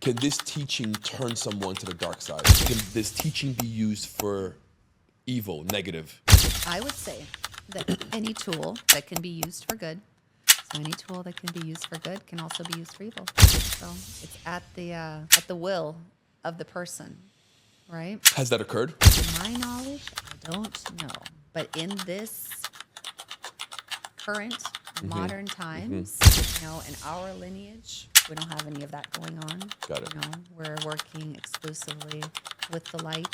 can this teaching turn someone to the dark side? Can this teaching be used for evil, negative? I would say that any tool that can be used for good, so any tool that can be used for good can also be used for evil. So it's at the will of the person, right? Has that occurred? To my knowledge, I don't know. But in this current modern times, in our lineage, we don't have any of that going on. Got it. We're working exclusively with the light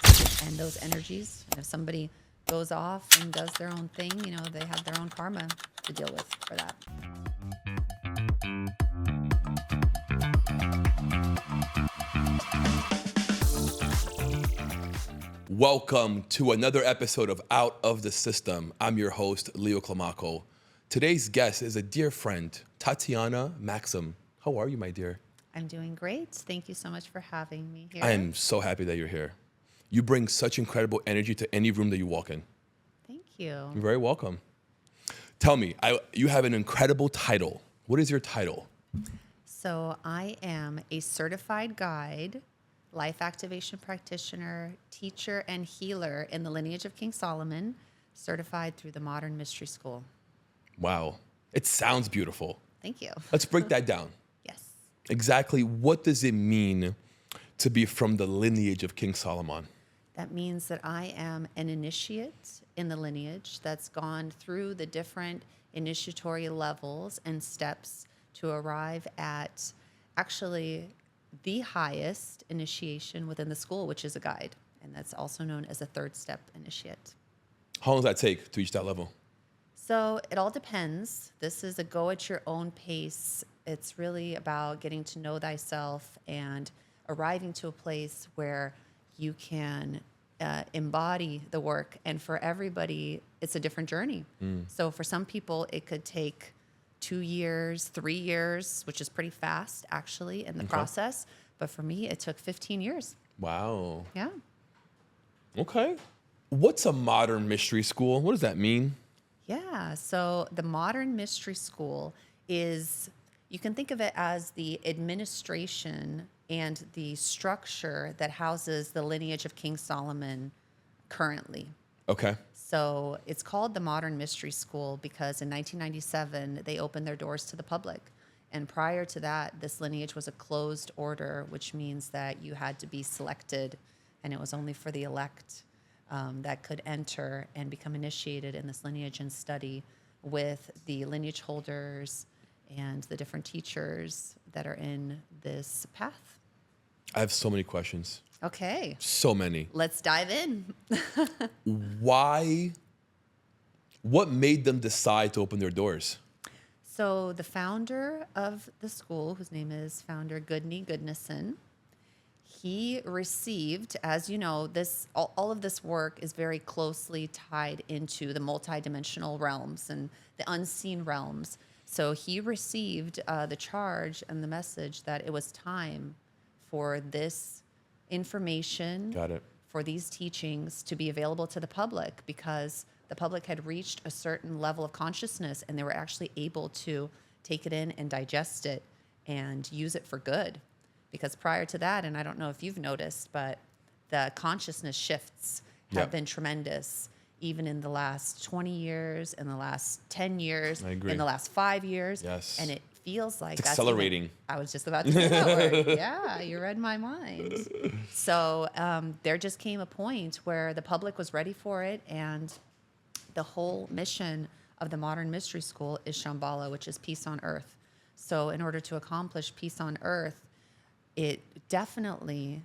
and those energies. And if somebody goes off and does their own thing, they have their own karma to deal with for that. Welcome to another episode of Out of the System. I'm your host, Leo Climaco. Today's guest is a dear friend, Tatiana Maxim. How are you, my dear? I'm doing great. Thank you so much for having me here. I am so happy that you're here. You bring such incredible energy to any room that you walk in. Thank you. You're very welcome. Tell me, you have an incredible title. What is your title? So I am a certified guide, life activation practitioner, teacher, and healer in the lineage of King Solomon, certified through the Modern Mystery School. Wow. It sounds beautiful. Thank you. Let's break that down. Yes. Exactly what does it mean to be from the lineage of King Solomon? That means that I am an initiate in the lineage that's gone through the different initiatory levels and steps to arrive at actually the highest initiation within the school, which is a guide. And that's also known as a third step initiate. How long does that take to reach that level? So it all depends. This is a go at your own pace. It's really about getting to know thyself and arriving to a place where you can embody the work. And for everybody, it's a different journey. So for some people, it could take 2 years, 3 years, which is pretty fast, actually, in the process. But for me, it took 15 years. Wow. Yeah. Okay. What's a modern mystery school? What does that mean? Yeah. So the Modern Mystery School is, you can think of it as the administration and the structure that houses the lineage of King Solomon currently. Okay. So it's called the Modern Mystery School because in 1997, they opened their doors to the public. And prior to that, this lineage was a closed order, which means that you had to be selected, and it was only for the elect that could enter and become initiated in this lineage and study with the lineage holders and the different teachers that are in this path. I have so many questions. Okay. So many. Let's dive in. Why? What made them decide to open their doors? So the founder of the school, whose name is Founder Goodney Goodnesson, he received, as you know, this all of this work is very closely tied into the multidimensional realms and the unseen realms. So he received the charge and the message that it was time for this information, Got it. for these teachings to be available to the public, because the public had reached a certain level of consciousness and they were actually able to take it in and digest it and use it for good. Because prior to that, and I don't know if you've noticed, but the consciousness shifts have been tremendous, even in the last 20 years, in the last 10 years, I agree. in the last 5 years. Yes. And it feels like It's that's accelerating. I was just about to say that word. Yeah, you read my mind. So there just came a point where the public was ready for it, and the whole mission of the Modern Mystery School is Shambhala, which is peace on earth. So in order to accomplish peace on earth, it definitely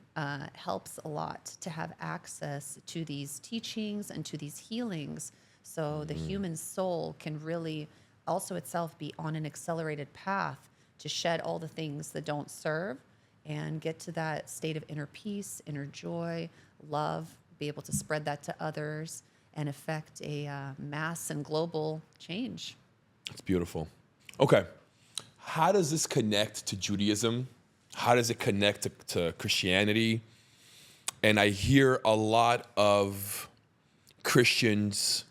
helps a lot to have access to these teachings and to these healings, so the human soul can really also itself be on an accelerated path to shed all the things that don't serve and get to that state of inner peace, inner joy, love, be able to spread that to others and affect a mass and global change. It's beautiful. Okay. How does this connect to Judaism? How does it connect to Christianity? And I hear a lot of Christians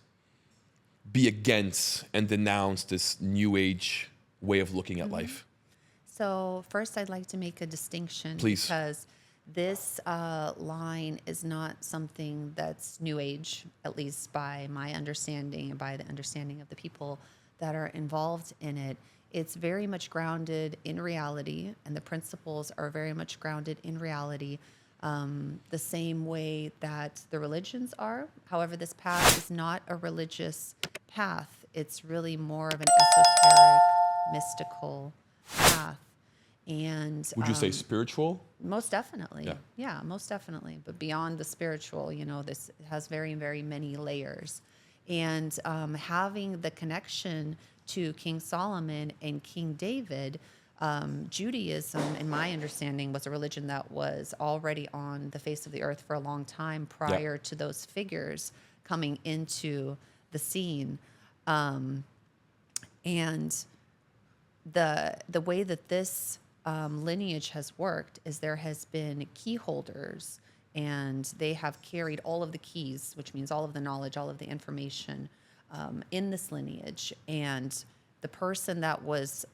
be against and denounce this new age way of looking at life. So first, I'd like to make a distinction Please. because this line is not something that's New Age, at least by my understanding and by the understanding of the people that are involved in it. It's very much grounded in reality, and the principles are very much grounded in reality, the same way that the religions are. However, this path is not a religious path. It's really more of an esoteric, mystical path. And Would you say spiritual? most definitely. Yeah. Yeah, most definitely. But beyond the spiritual, this has very, very many layers. And having the connection to King Solomon and King David, Judaism, in my understanding, was a religion that was already on the face of the earth for a long time prior to those figures coming into the scene. And the way that this lineage has worked is there has been key holders, and they have carried all of the keys, which means all of the knowledge, all of the information in this lineage. And the person that was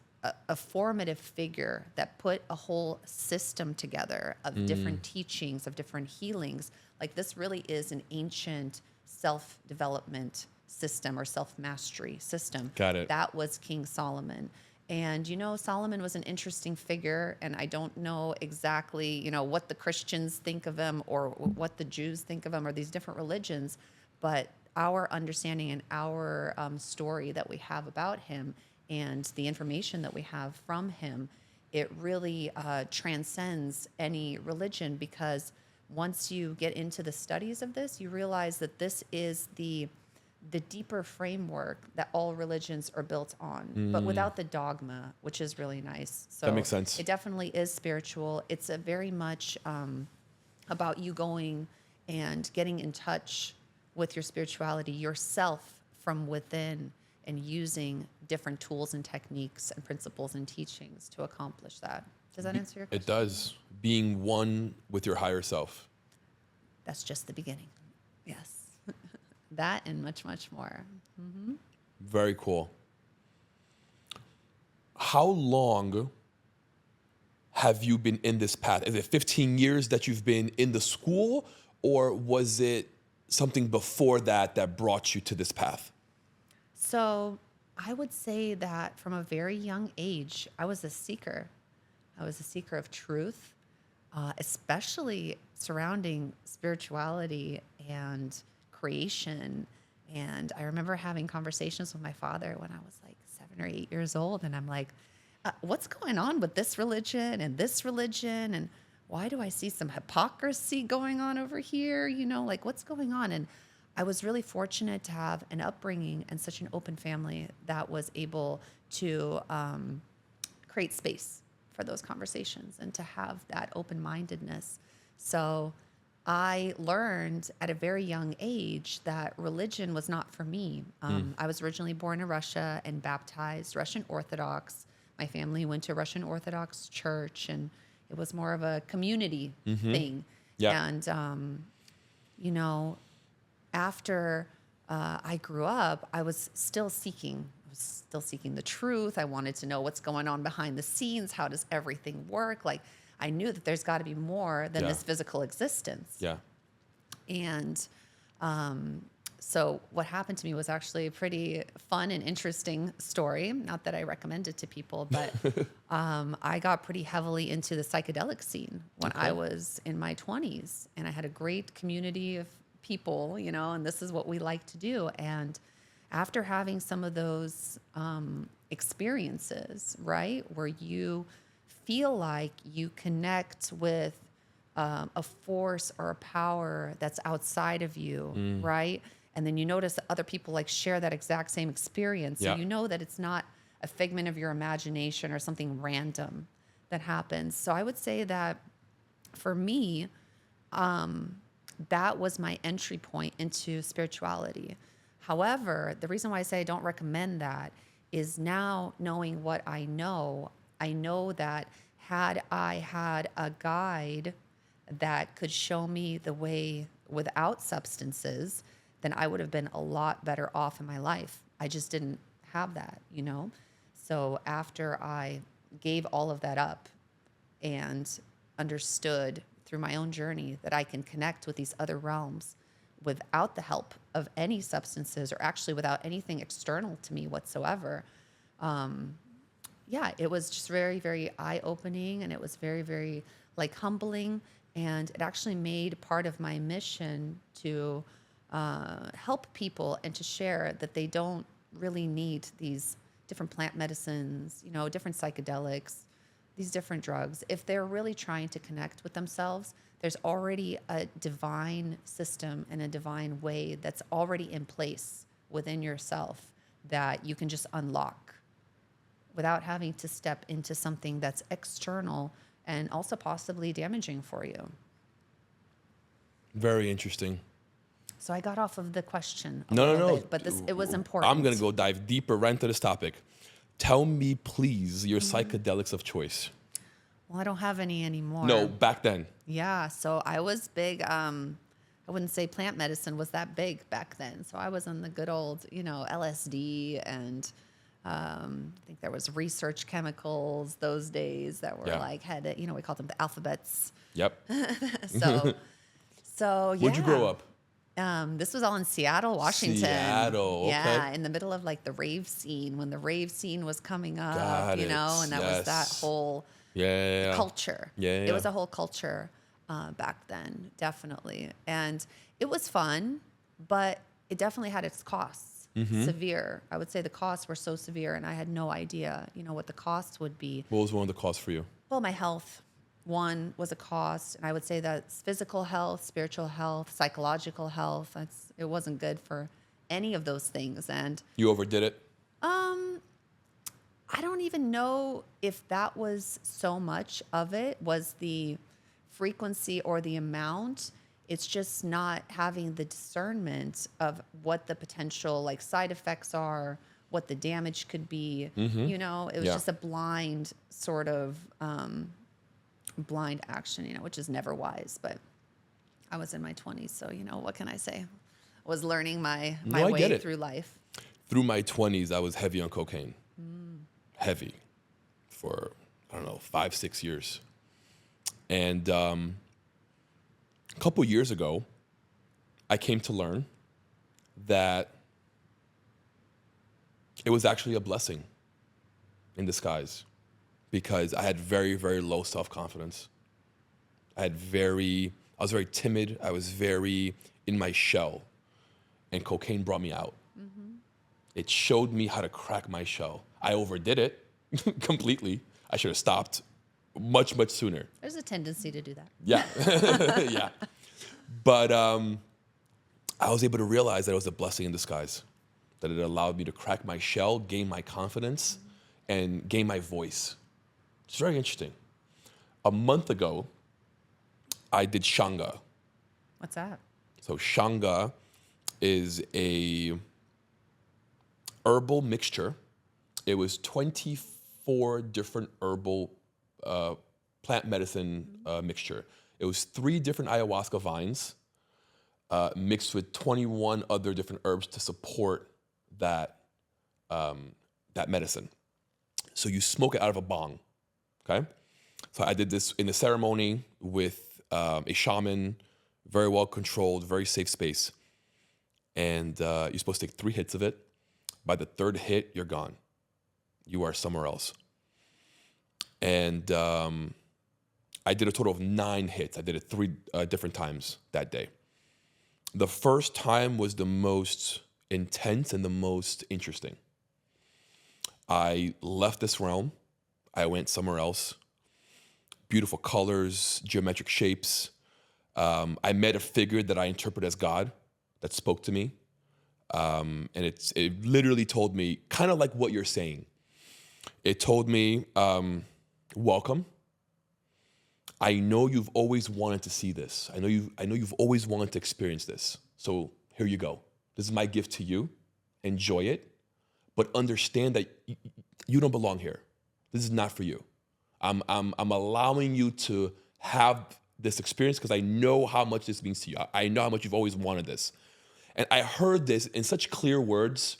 a formative figure that put a whole system together of different teachings, of different healings, like this really is an ancient self-development system or self-mastery system. Got it. That was King Solomon. And, Solomon was an interesting figure, and I don't know exactly, what the Christians think of him or what the Jews think of him or these different religions, but our understanding and our story that we have about him and the information that we have from him, it really transcends any religion, because once you get into the studies of this, you realize that this is the deeper framework that all religions are built on, but without the dogma, which is really nice. So That makes sense. It definitely is spiritual. It's a very much about you going and getting in touch with your spirituality yourself from within, and using different tools and techniques and principles and teachings to accomplish that. Does that answer your question? It does. Being one with your higher self. That's just the beginning. Yes. That and much, much more. Very cool. How long have you been in this path? Is it 15 years that you've been in the school, or was it something before that brought you to this path? So I would say that from a very young age, I was a seeker. I was a seeker of truth, especially surrounding spirituality and creation. And I remember having conversations with my father when I was like 7 or 8 years old. And I'm like, what's going on with this religion and this religion? And why do I see some hypocrisy going on over here? Like what's going on? And I was really fortunate to have an upbringing and such an open family that was able to create space for those conversations and to have that open-mindedness. So I learned at a very young age that religion was not for me. I was originally born in Russia and baptized Russian Orthodox. My family went to Russian Orthodox church, and it was more of a community thing. Yeah. And, after I grew up, I was still seeking. I was still seeking the truth. I wanted to know what's going on behind the scenes. How does everything work? Like, I knew that there's got to be more than this physical existence. Yeah. And so what happened to me was actually a pretty fun and interesting story. Not that I recommend it to people, but I got pretty heavily into the psychedelic scene when I was in my 20s. And I had a great community of people, and this is what we like to do. And after having some of those experiences, right, where you feel like you connect with a force or a power that's outside of you, right? And then you notice that other people like share that exact same experience. So you know that it's not a figment of your imagination or something random that happens. So I would say that for me, that was my entry point into spirituality. However, the reason why I say I don't recommend that is now knowing what I know that had I had a guide that could show me the way without substances, then I would have been a lot better off in my life. I just didn't have that, So after I gave all of that up and understood through my own journey that I can connect with these other realms without the help of any substances or actually without anything external to me whatsoever. Yeah, it was just very, very eye-opening, and it was very, very like humbling. And it actually made part of my mission to help people and to share that they don't really need these different plant medicines, different psychedelics, these different drugs. If they're really trying to connect with themselves, there's already a divine system and a divine way that's already in place within yourself that you can just unlock without having to step into something that's external and also possibly damaging for you. Very interesting. So I got off of the question a No, little bit, but it was important. I'm going to go dive deeper right into this topic. Tell me, please, your psychedelics of choice. Well, I don't have any anymore. No, back then. Yeah, so I was big. I wouldn't say plant medicine was that big back then. So I was on the good old, LSD, and I think there was research chemicals those days that were had, we called them the alphabets. Yep. So yeah. Where'd you grow up? This was all in Seattle, Washington. Seattle, okay. Yeah, in the middle of like the rave scene, when the rave scene was coming up, Got it. and that was that whole culture. Yeah. It was a whole culture back then, definitely. And it was fun, but it definitely had its costs. Severe. I would say the costs were so severe, and I had no idea, what the costs would be. What was one of the costs for you? Well, my health. One was a cost, and I would say that's physical health, spiritual health, psychological health. It wasn't good for any of those things. And You overdid it? I don't even know if that was so much of it, was the frequency or the amount. It's just not having the discernment of what the potential like side effects are, what the damage could be. It was just a blind sort of blind action, which is never wise. But I was in my 20s, so what can I say? I was learning my way through life. Through my 20s, I was heavy on cocaine. Heavy for, 5-6 years. And a couple years ago, I came to learn that it was actually a blessing in disguise, because I had very, very low self-confidence. I was very timid. I was very in my shell, and cocaine brought me out. It showed me how to crack my shell. I overdid it completely. I should have stopped much, much sooner. There's a tendency to do that. Yeah, yeah. But I was able to realize that it was a blessing in disguise, that it allowed me to crack my shell, gain my confidence, and gain my voice. It's very interesting. A month ago, I did Shanga. What's that? So Shanga is a herbal mixture. It was 24 different herbal plant medicine mixture. It was 3 different ayahuasca vines mixed with 21 other different herbs to support that medicine. So you smoke it out of a bong, okay? So I did this in the ceremony with a shaman, very well controlled, very safe space. And you're supposed to take 3 hits of it. By the 3rd hit, you're gone. You are somewhere else. And I did a total of 9 hits. I did it 3 different times that day. The first time was the most intense and the most interesting. I left this realm. I went somewhere else. Beautiful colors, geometric shapes. I met a figure that I interpret as God that spoke to me. And it literally told me, kind of like what you're saying. It told me, welcome. I know you've always wanted to see this. I know you've always wanted to experience this. So here you go. This is my gift to you. Enjoy it, but understand that you don't belong here. This is not for you. I'm allowing you to have this experience because I know how much this means to you. I know how much you've always wanted this. And I heard this in such clear words,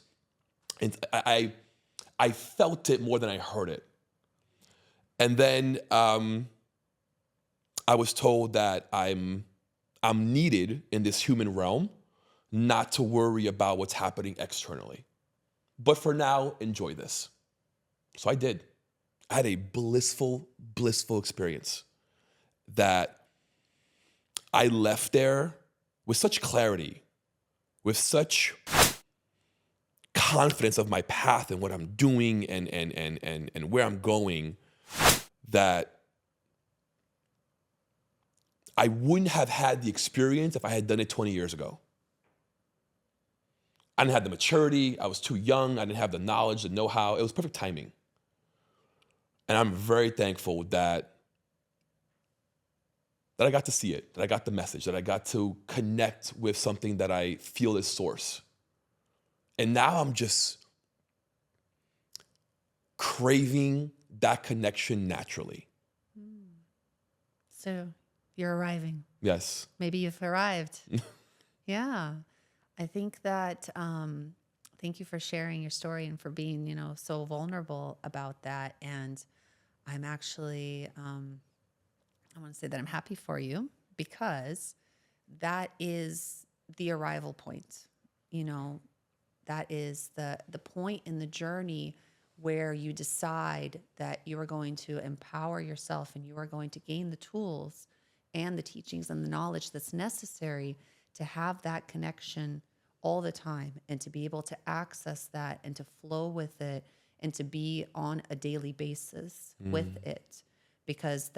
and I felt it more than I heard it. And then I was told that I'm needed in this human realm, not to worry about what's happening externally. But for now, enjoy this. So I did. I had a blissful experience that I left there with such clarity, with such confidence of my path and what I'm doing and where I'm going, that I wouldn't have had the experience if I had done it 20 years ago. I didn't have the maturity. I was too young. I didn't have the knowledge, the know-how. It was perfect timing. And I'm very thankful that I got to see it, that I got the message, that I got to connect with something that I feel is source. And now I'm just craving that connection naturally. So you're arriving. Yes. Maybe you've arrived. Yeah. I think that, thank you for sharing your story and for being, so vulnerable about that. And I'm actually, I want to say that I'm happy for you, because that is the arrival point. That is the point in the journey where you decide that you are going to empower yourself and you are going to gain the tools and the teachings and the knowledge that's necessary to have that connection all the time, and to be able to access that and to flow with it and to be on a daily basis with it. Because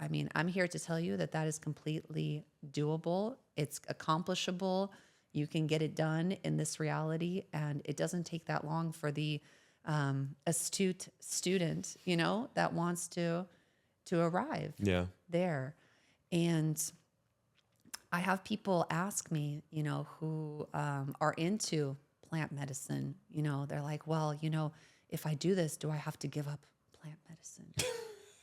I'm here to tell you that is completely doable. It's accomplishable. You can get it done in this reality, and it doesn't take that long for the astute student, that wants to arrive there. And I have people ask me, who are into plant medicine. They're like, well, if I do this, do I have to give up plant medicine?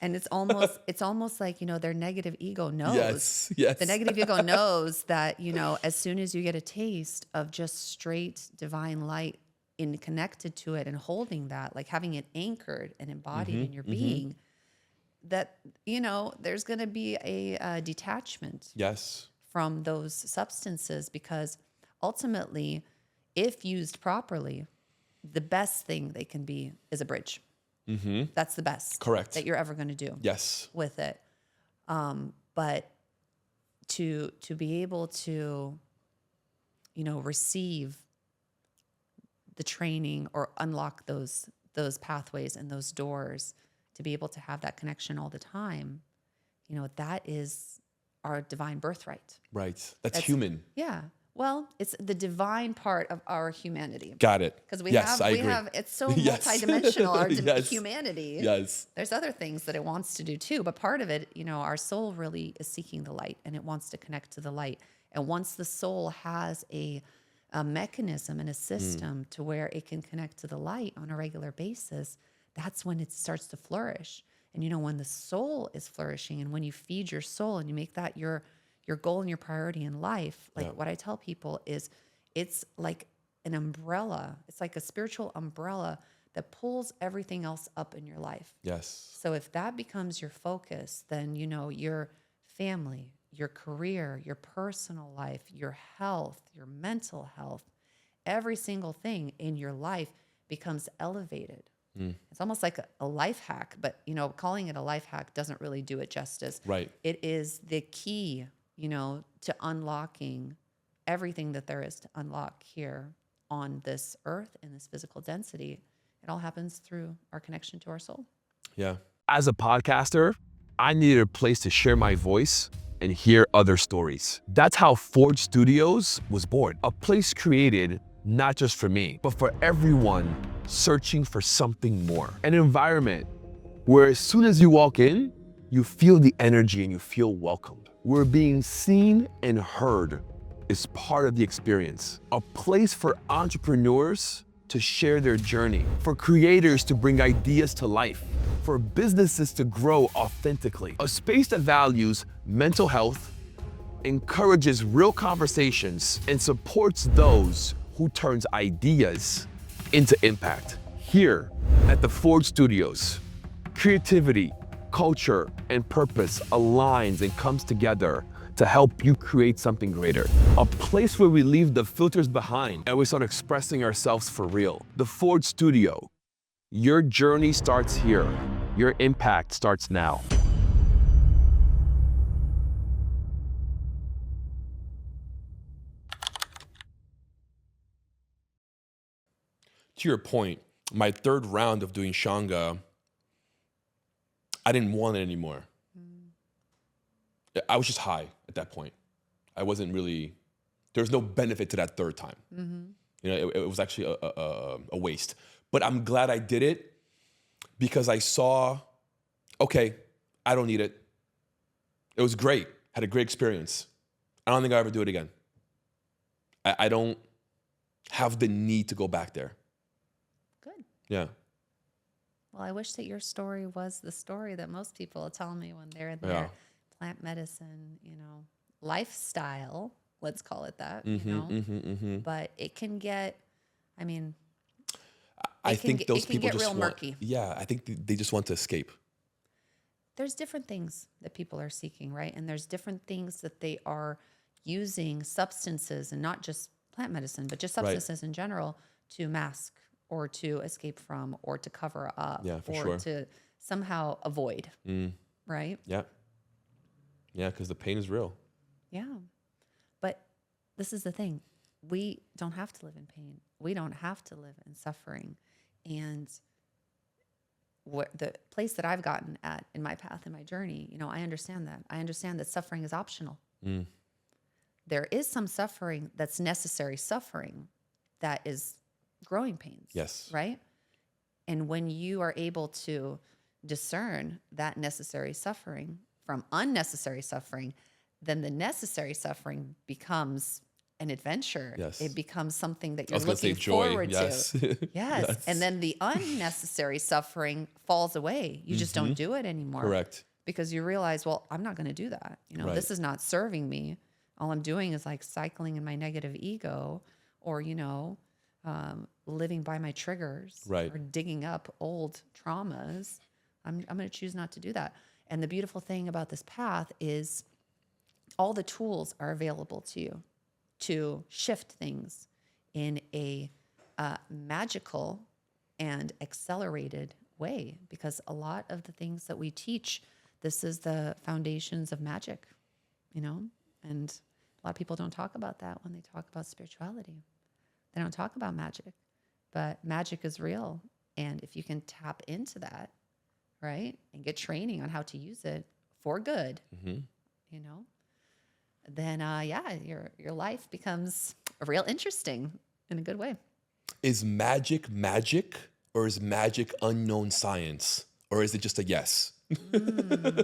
And it's almost like, their negative ego knows. Yes. The negative ego knows that, as soon as you get a taste of just straight divine light and connected to it and holding that, like having it anchored and embodied in your being, that, there's going to be a detachment. Yes. From those substances, because ultimately, if used properly, the best thing they can be is a bridge. That's the best. Correct. That you're ever going to do. Yes. With it. But to be able to, receive the training or unlock those pathways and those doors, to be able to have that connection all the time, that is our divine birthright. Right. That's human. Yeah. Well, it's the divine part of our humanity. Got it. Because I agree. it's so multidimensional, our humanity. Yes. There's other things that it wants to do too, but part of it, our soul really is seeking the light, and it wants to connect to the light. And once the soul has a mechanism and a system to where it can connect to the light on a regular basis, that's when it starts to flourish. And when the soul is flourishing, and when you feed your soul and you make that your goal and your priority in life, what I tell people is, it's like an umbrella. It's like a spiritual umbrella that pulls everything else up in your life. Yes. So if that becomes your focus, then your family, your career, your personal life, your health, your mental health, every single thing in your life becomes elevated. It's almost like a life hack, but calling it a life hack doesn't really do it justice. Right. It is the key, to unlocking everything that there is to unlock here on this earth in this physical density. It all happens through our connection to our soul. Yeah. As a podcaster, I needed a place to share my voice and hear other stories. That's how Forge Studios was born. A place created not just for me, but for everyone searching for something more. An environment where as soon as you walk in, you feel the energy and you feel welcomed. Where being seen and heard is part of the experience. A place for entrepreneurs to share their journey, for creators to bring ideas to life, for businesses to grow authentically. A space that values mental health, encourages real conversations, and supports those who turns ideas into impact. Here at the Forge Studios, Creativity, culture, and purpose aligns and comes together to help you create something greater. A place where we leave the filters behind and we start expressing ourselves for real. The Forge Studio. Your journey starts here. Your impact starts now. To your point, my third round of doing Shanga, I didn't want it anymore. I was just high at that point. I wasn't really, there was no benefit to that third time. You know, it was actually a waste. But I'm glad I did it because I saw, okay, I don't need it. It was great, had a great experience. I don't think I'll ever do it again. I don't have the need to go back there. Good. Yeah. Well, I wish that your story was the story that most people tell me when they're in their plant medicine, you know, lifestyle, let's call it that, you know. But it can get, I mean, I think those it can people get just real want, murky. yeah, I think they just want to escape. There's different things that people are seeking, right? And there's different things that they are using substances, and not just plant medicine, but just substances in general, to mask or to escape from or to cover up or to somehow avoid, right? Yeah. Yeah, because the pain is real. Yeah. But this is the thing. We don't have to live in pain. We don't have to live in suffering. And what the place that I've gotten at in my path, in my journey, you know, I understand that. I understand that suffering is optional. There is some suffering that's necessary suffering that is growing pains. Yes. Right? And when you are able to discern that necessary suffering from unnecessary suffering, then the necessary suffering becomes an adventure. Yes. It becomes something that I you're was gonna say looking joy. forward Yes. to. Yes. And then the unnecessary suffering falls away. You just don't do it anymore. Correct. Because you realize, well, I'm not going to do that. You know, this is not serving me. All I'm doing is like cycling in my negative ego, or, you know, living by my triggers, Right. or digging up old traumas. I'm going to choose not to do that. And the beautiful thing about this path is all the tools are available to you to shift things in a magical and accelerated way, because a lot of the things that we teach, this is the foundations of magic, you know, and a lot of people don't talk about that when they talk about spirituality. They don't talk about magic, but magic is real. And if you can tap into that, right, and get training on how to use it for good, you know, then your life becomes real interesting in a good way. Is magic magic, or is magic unknown science, or is it just a yes? I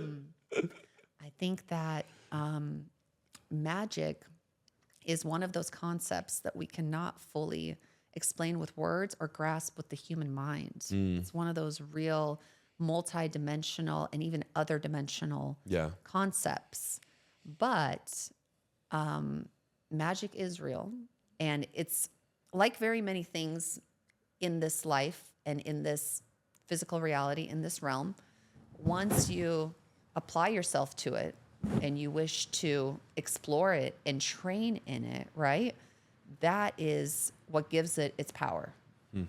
think that magic is one of those concepts that we cannot fully explain with words or grasp with the human mind. It's one of those real multi-dimensional and even other dimensional concepts. But magic is real, and it's like very many things in this life and in this physical reality, in this realm. Once you apply yourself to it and you wish to explore it and train in it, right? That is what gives it its power,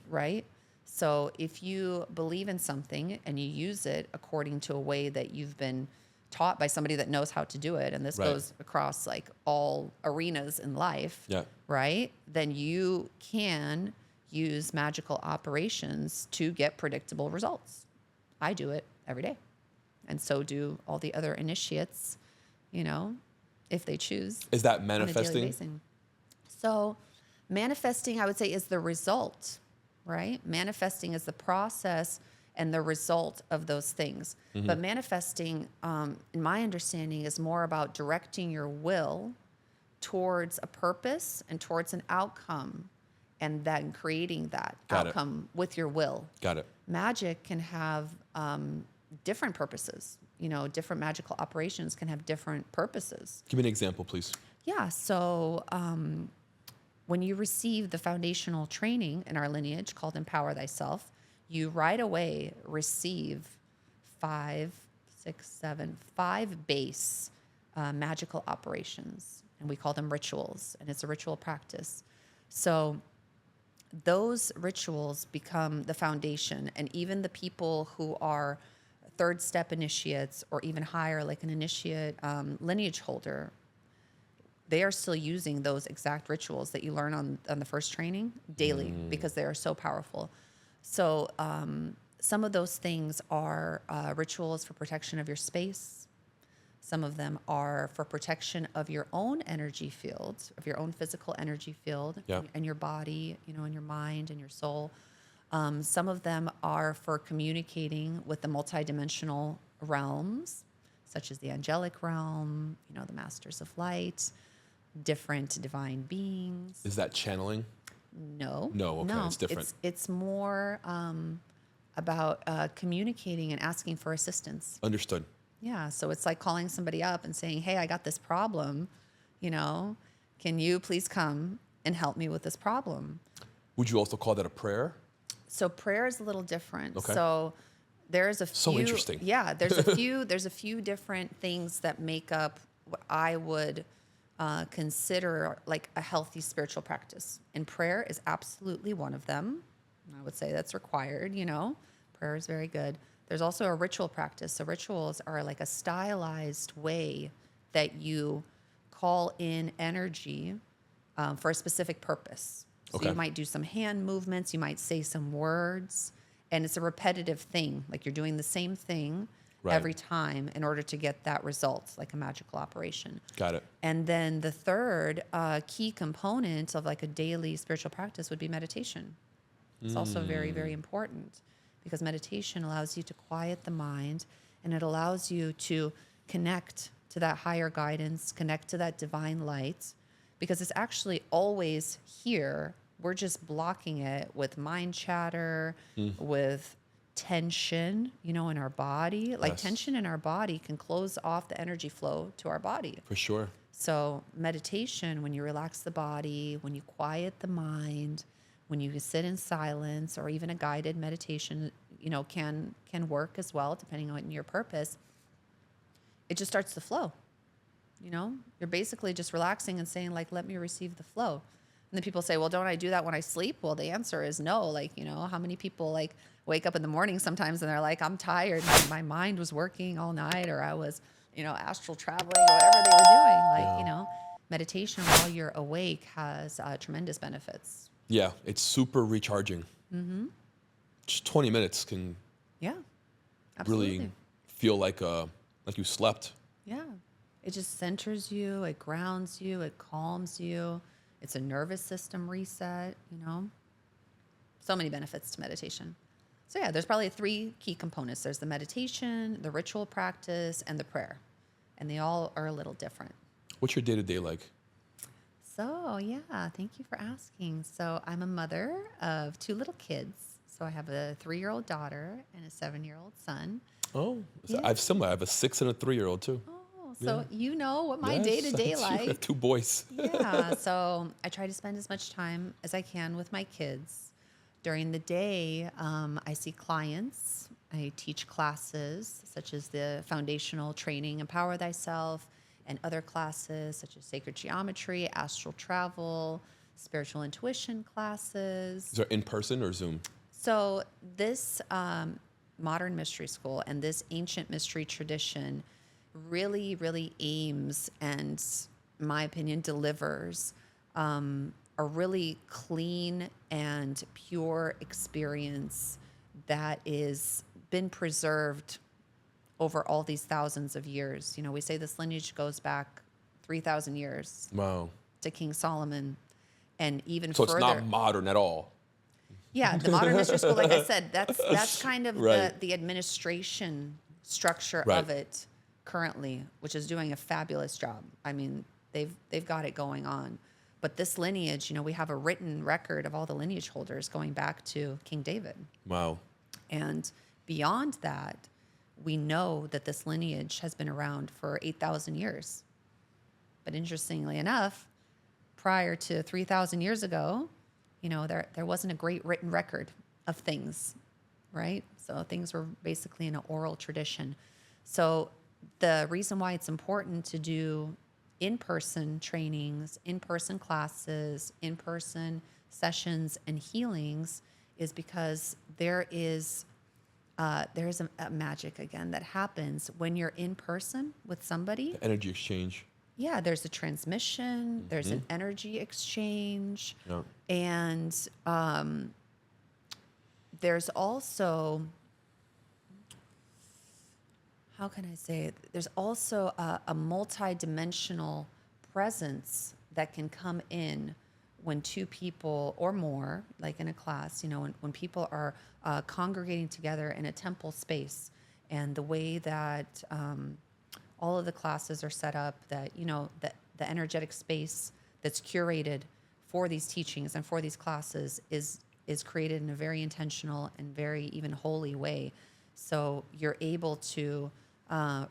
right? So if you believe in something and you use it according to a way that you've been taught by somebody that knows how to do it, and this goes across like all arenas in life, right? Then you can use magical operations to get predictable results. I do it every day. And so do all the other initiates, you know, if they choose. Is that on a daily manifesting? basis. So manifesting, I would say, is the result, right? Manifesting is the process and the result of those things. But manifesting, in my understanding, is more about directing your will towards a purpose and towards an outcome, and then creating that outcome with your will. Got it. Magic can have different purposes. You know, different magical operations can have different purposes. Give me an example, please. Yeah. So when you receive the foundational training in our lineage called Empower Thyself, you right away receive five base magical operations, and we call them rituals, and it's a ritual practice. So those rituals become the foundation, and even the people who are third step initiates or even higher, like an initiate lineage holder, they are still using those exact rituals that you learn on the first training daily because they are so powerful. So some of those things are rituals for protection of your space. Some of them are for protection of your own energy field, of your own physical energy field, and your body, and your mind and your soul. Some of them are for communicating with the multidimensional realms, such as the angelic realm, the masters of light, different divine beings. Is that channeling? No. Okay, it's different. It's more about communicating and asking for assistance. Understood. Yeah, so it's like calling somebody up and saying, hey, I got this problem, can you please come and help me with this problem? Would you also call that a prayer? So prayer is a little different. Okay. So there's a few. So interesting. Yeah, there's a few different things that make up what I would consider like a healthy spiritual practice. And prayer is absolutely one of them. I would say that's required, Prayer is very good. There's also a ritual practice. So rituals are like a stylized way that you call in energy for a specific purpose. So Okay. you might do some hand movements, you might say some words, and it's a repetitive thing. Like you're doing the same thing every time in order to get that result, like a magical operation. Got it. And then the third key component of like a daily spiritual practice would be meditation. It's also very, very important because meditation allows you to quiet the mind, and it allows you to connect to that higher guidance, connect to that divine light, because it's actually always here. We're just blocking it with mind chatter, with tension, in our body. Like tension in our body can close off the energy flow to our body. For sure. So meditation, when you relax the body, when you quiet the mind, when you sit in silence, or even a guided meditation, can work as well, depending on your purpose. It just starts to flow. You're basically just relaxing and saying, like, let me receive the flow. And then people say, well, don't I do that when I sleep? Well, the answer is no. Like, how many people like wake up in the morning sometimes and they're like, I'm tired. My mind was working all night, or I was, astral traveling, or whatever they were doing. Like, meditation while you're awake has tremendous benefits. Yeah, it's super recharging. Just 20 minutes can Absolutely. really feel like you slept. Yeah. It just centers you, it grounds you, it calms you. It's a nervous system reset, So many benefits to meditation. So yeah, there's probably 3 key components. There's the meditation, the ritual practice, and the prayer. And they all are a little different. What's your day-to-day like? So yeah, thank you for asking. So I'm a mother of 2 little kids. So I have a 3-year-old daughter and a 7-year-old son. Oh, Yeah. I have similar. I have a 6 and a 3-year-old too. Oh, so you know what my Yes, day-to-day I like. have 2 boys. Yeah, so I try to spend as much time as I can with my kids. During the day, I see clients. I teach classes such as the foundational training, Empower Thyself, and other classes such as sacred geometry, astral travel, spiritual intuition classes. Is there in person or Zoom? So this modern mystery school and this ancient mystery tradition really, really aims and, in my opinion, delivers a really clean and pure experience that is been preserved over all these thousands of years. We say this lineage goes back 3,000 years Wow. to King Solomon, and even So further. it's not modern at all. Yeah, the modern mystery school, like I said, that's kind of Right. the administration structure Right. of it currently, which is doing a fabulous job. I mean, they've got it going on. But this lineage, we have a written record of all the lineage holders going back to King David. Wow. And beyond that, we know that this lineage has been around for 8,000 years. But interestingly enough, prior to 3,000 years ago, there wasn't a great written record of things, right? So things were basically in an oral tradition. So the reason why it's important to do in-person trainings, in-person classes, in-person sessions and healings is because there is a magic, again, that happens when you're in person with somebody. The energy exchange. Yeah, there's a transmission, there's an energy exchange, Yeah. and there's also, how can I say it? There's also a multi-dimensional presence that can come in when two people or more, like in a class, when people are congregating together in a temple space, and the way that all of the classes are set up, that, the energetic space that's curated for these teachings and for these classes is created in a very intentional and very even holy way. So you're able to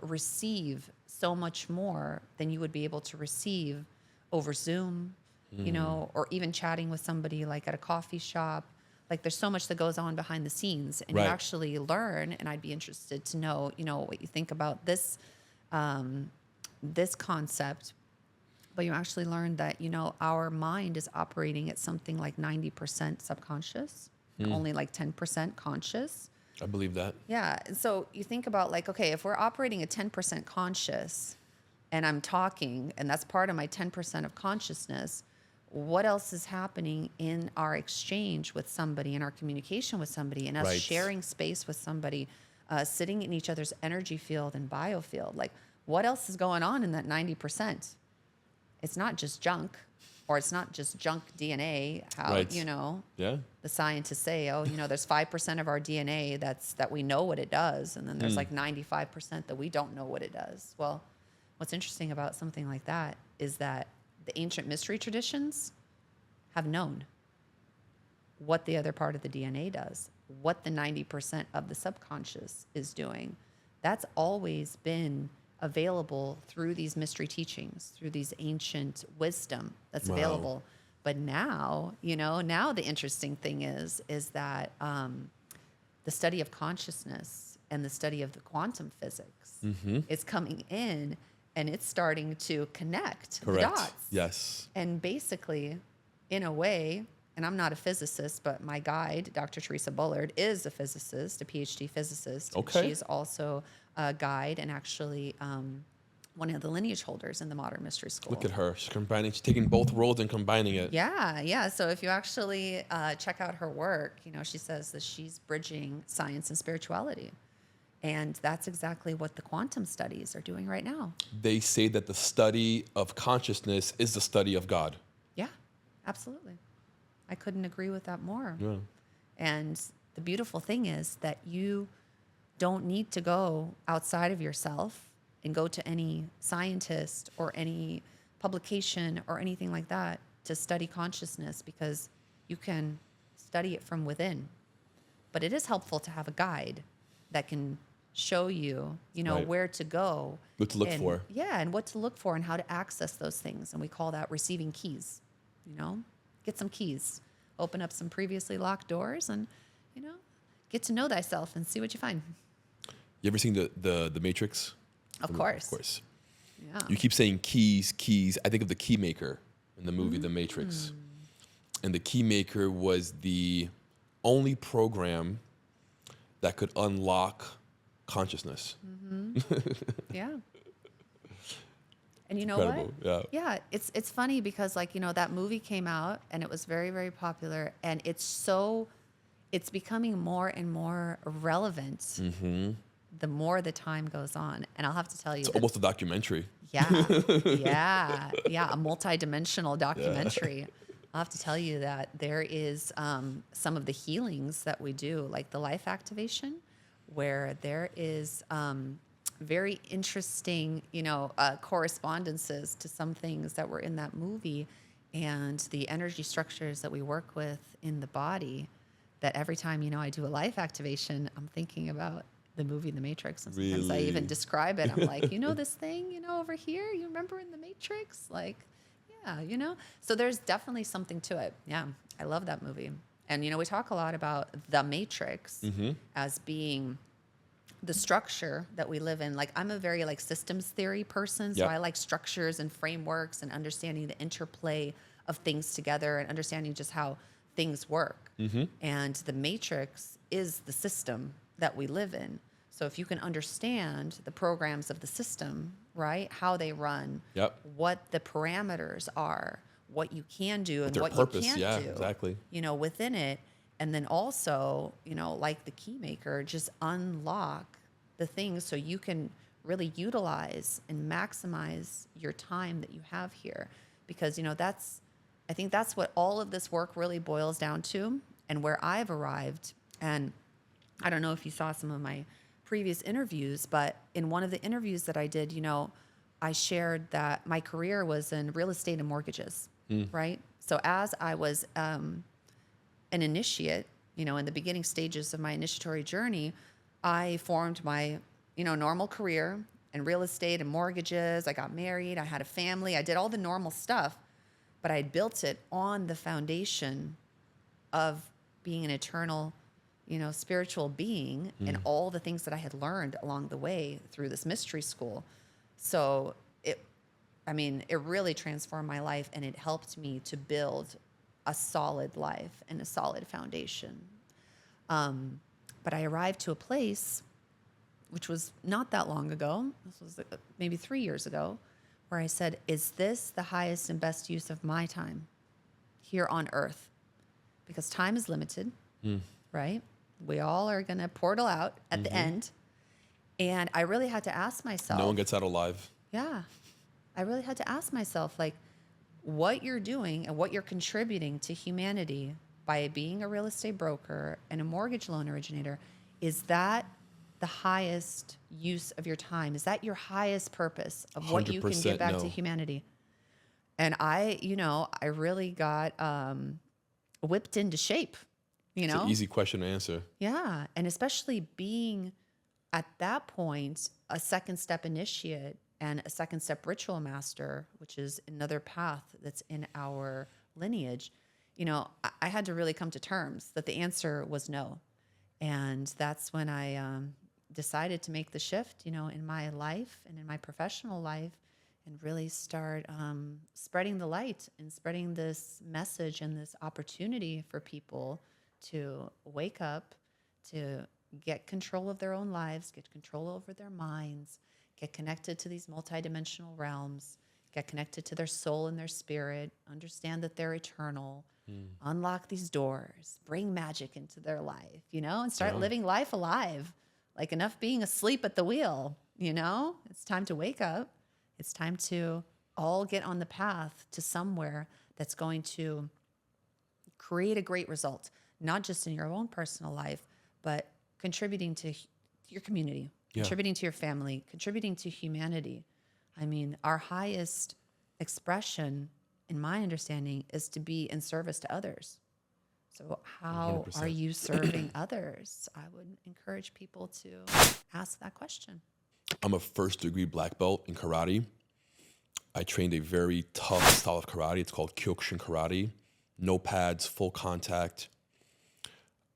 receive so much more than you would be able to receive over Zoom, or even chatting with somebody like at a coffee shop. Like, there's so much that goes on behind the scenes, and Right. you actually learn. And I'd be interested to know, what you think about this, this concept. But you actually learn that, our mind is operating at something like 90% subconscious, and only like 10% conscious. I believe that. Yeah. And so you think about, like, okay, if we're operating at 10% conscious and I'm talking, and that's part of my 10% of consciousness, what else is happening in our exchange with somebody, in our communication with somebody, in us Right. sharing space with somebody, sitting in each other's energy field and biofield? Like, what else is going on in that 90%? It's not just junk, or it's not just junk DNA, how, Right. the scientists say, there's 5% of our DNA that we know what it does, and then there's like 95% that we don't know what it does. Well, what's interesting about something like that is that the ancient mystery traditions have known what the other part of the DNA does, what the 90% of the subconscious is doing. That's always been available through these mystery teachings, through these ancient wisdom that's Wow. available. But now, now the interesting thing is that the study of consciousness and the study of the quantum physics is coming in, and it's starting to connect the Correct. dots. Yes. And basically, in a way, and I'm not a physicist, but my guide, Dr. Teresa Bullard, is a physicist, a PhD physicist. Okay. She's also a guide and actually one of the lineage holders in the Modern Mystery School. Look at her. She's taking both worlds and combining it. Yeah. So if you actually check out her work, she says that she's bridging science and spirituality. And that's exactly what the quantum studies are doing right now. They say that the study of consciousness is the study of God. Yeah, absolutely. I couldn't agree with that more. Yeah. And the beautiful thing is that you don't need to go outside of yourself and go to any scientist or any publication or anything like that to study consciousness, because you can study it from within. But it is helpful to have a guide that can show you, Right. where to go. What to look and, for. Yeah, and what to look for and how to access those things. And we call that receiving keys, Get some keys. Open up some previously locked doors and, get to know thyself and see what you find. You ever seen the Matrix? Of course. Of course. Yeah. You keep saying keys. I think of the key maker in the movie The Matrix. And the key maker was the only program that could unlock consciousness. Yeah. And you know Incredible. what? Yeah. Yeah, it's funny because that movie came out and it was very, very popular, and it's becoming more and more relevant the more the time goes on. And I'll have to tell you, It's almost a documentary. yeah, a multi-dimensional documentary. I'll have to tell you that there is some of the healings that we do, like the life activation, where there is very interesting, correspondences to some things that were in that movie, and the energy structures that we work with in the body, that every time, I do a life activation, I'm thinking about the movie The Matrix. And sometimes I even Really? describe it. I'm like, this thing, over here, you remember in The Matrix? Like, yeah, So there's definitely something to it. Yeah, I love that movie. And, we talk a lot about the matrix as being the structure that we live in. Like, I'm a very like systems theory person. So Yep. I like structures and frameworks and understanding the interplay of things together and understanding just how things work. And the matrix is the system that we live in. So if you can understand the programs of the system, right, how they run, Yep. what the parameters are, what you can do and their what purpose, you can't yeah, do, exactly. within it. And then also, like the key maker, just unlock the things so you can really utilize and maximize your time that you have here. Because, I think that's what all of this work really boils down to, and where I've arrived. And I don't know if you saw some of my previous interviews, but in one of the interviews that I did, I shared that my career was in real estate and mortgages, right? So as I was an initiate, in the beginning stages of my initiatory journey, I formed my, normal career in real estate and mortgages. I got married. I had a family. I did all the normal stuff, but I built it on the foundation of being an eternal, spiritual being and all the things that I had learned along the way through this mystery school. So it really transformed my life, and it helped me to build a solid life and a solid foundation. But I arrived to a place, which was not that long ago. This was maybe 3 years ago, where I said, is this the highest and best use of my time here on earth? Because time is limited, right? We all are going to portal out at the end. And I really had to ask myself. No one gets out alive. Yeah. I really had to ask myself, like, what you're doing and what you're contributing to humanity by being a real estate broker and a mortgage loan originator, is that the highest use of your time? Is that your highest purpose of what you can give back to humanity? And I really got whipped into shape, It's an easy question to answer. Yeah. And especially being at that point a second step initiate and a second step ritual master, which is another path that's in our lineage, I had to really come to terms that the answer was no. And that's when I decided to make the shift, in my life and in my professional life, and really start spreading the light and spreading this message and this opportunity for people to wake up, to get control of their own lives, get control over their minds, get connected to these multidimensional realms, get connected to their soul and their spirit, understand that they're eternal, unlock these doors, bring magic into their life, and start living life alive. Like, enough being asleep at the wheel, It's time to wake up. It's time to all get on the path to somewhere that's going to create a great result, not just in your own personal life, but contributing to your community, contributing to your family, contributing to humanity. I mean, our highest expression, in my understanding, is to be in service to others. So how 100%. are you serving others? I would encourage people to ask that question. I'm a first-degree black belt in karate. I trained a very tough style of karate. It's called Kyokushin karate. No pads, full contact.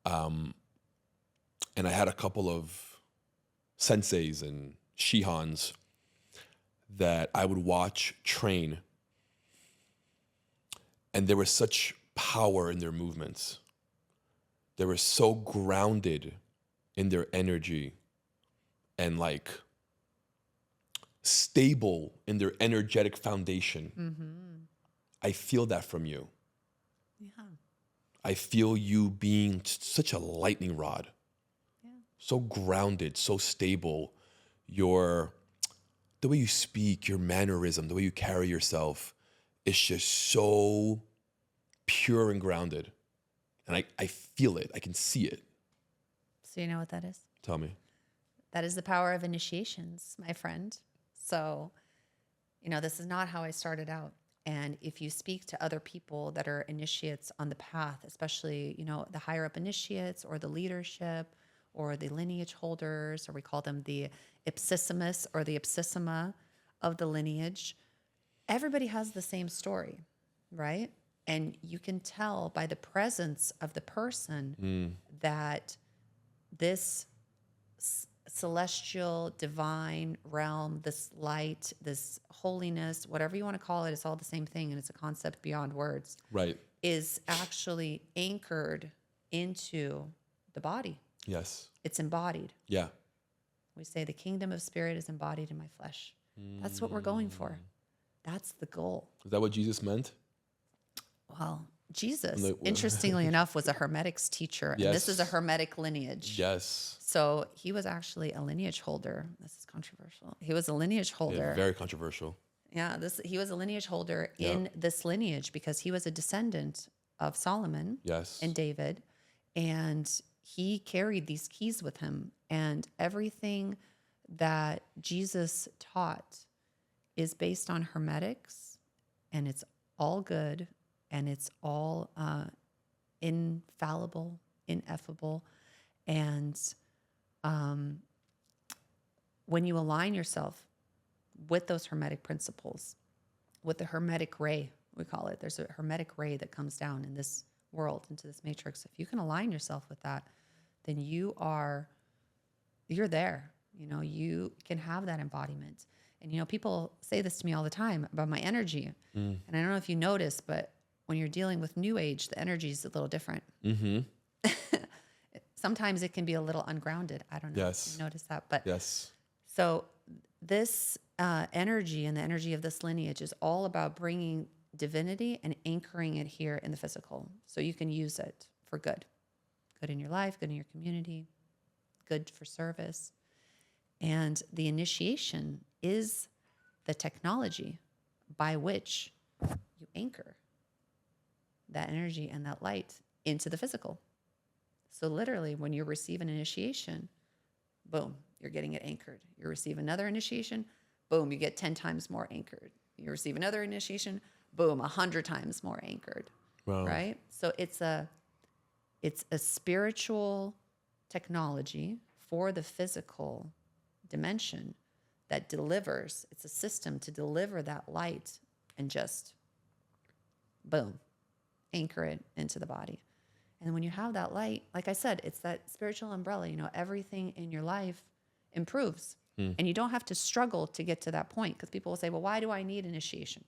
And I had a couple of senseis and shihans that I would watch train. And there was such power in their movements. They were so grounded in their energy and like stable in their energetic foundation. I feel that from you. Yeah. I feel you being such a lightning rod. Yeah. So grounded, so stable. The way you speak, your mannerism, the way you carry yourself, it's just so pure and grounded. And I feel it. I can see it. So you know what that is? Tell me. That is the power of initiations, my friend. So, this is not how I started out. And if you speak to other people that are initiates on the path, especially, the higher up initiates or the leadership or the lineage holders, or we call them the ipsissimus or the ipsissima of the lineage, everybody has the same story, right? And you can tell by the presence of the person that this celestial, divine realm, this light, this holiness, whatever you want to call it, it's all the same thing. And it's a concept beyond words. Right. Is actually anchored into the body. Yes. It's embodied. Yeah. We say the kingdom of spirit is embodied in my flesh. That's what we're going for. That's the goal. Is that what Jesus meant? Well, Jesus, interestingly enough, was a Hermetics teacher. Yes. And this is a Hermetic lineage. Yes. So he was actually a lineage holder. This is controversial. He was a lineage holder. Yeah, very controversial. Yeah, he was a lineage holder in this lineage because he was a descendant of Solomon Yes. and David. And he carried these keys with him. And everything that Jesus taught is based on Hermetics, and it's all good, and it's all infallible, ineffable. And when you align yourself with those Hermetic principles, with the Hermetic ray, we call it, there's a Hermetic ray that comes down in this world, into this matrix. If you can align yourself with that, then you're there. You know, you can have that embodiment. And, you know, people say this to me all the time about my energy. And I don't know if you notice, but when you're dealing with New Age, the energy is a little different. Mm-hmm. Sometimes it can be a little ungrounded. I don't know if you notice that. But yes. So this energy and the energy of this lineage is all about bringing divinity and anchoring it here in the physical. So you can use it for good. Good in your life, good in your community, good for service. And the initiation is the technology by which you anchor that energy and that light into the physical. So literally, when you receive an initiation, boom, you're getting it anchored. You receive another initiation, boom, you get 10 times more anchored. You receive another initiation, boom, 100 times more anchored. Wow. Right? So it's a spiritual technology for the physical dimension that delivers. It's a system to deliver that light and just boom, anchor it into the body. And when you have that light, like I said, it's that spiritual umbrella. You know, everything in your life improves. And you don't have to struggle to get to that point, because people will say, well, why do I need initiation?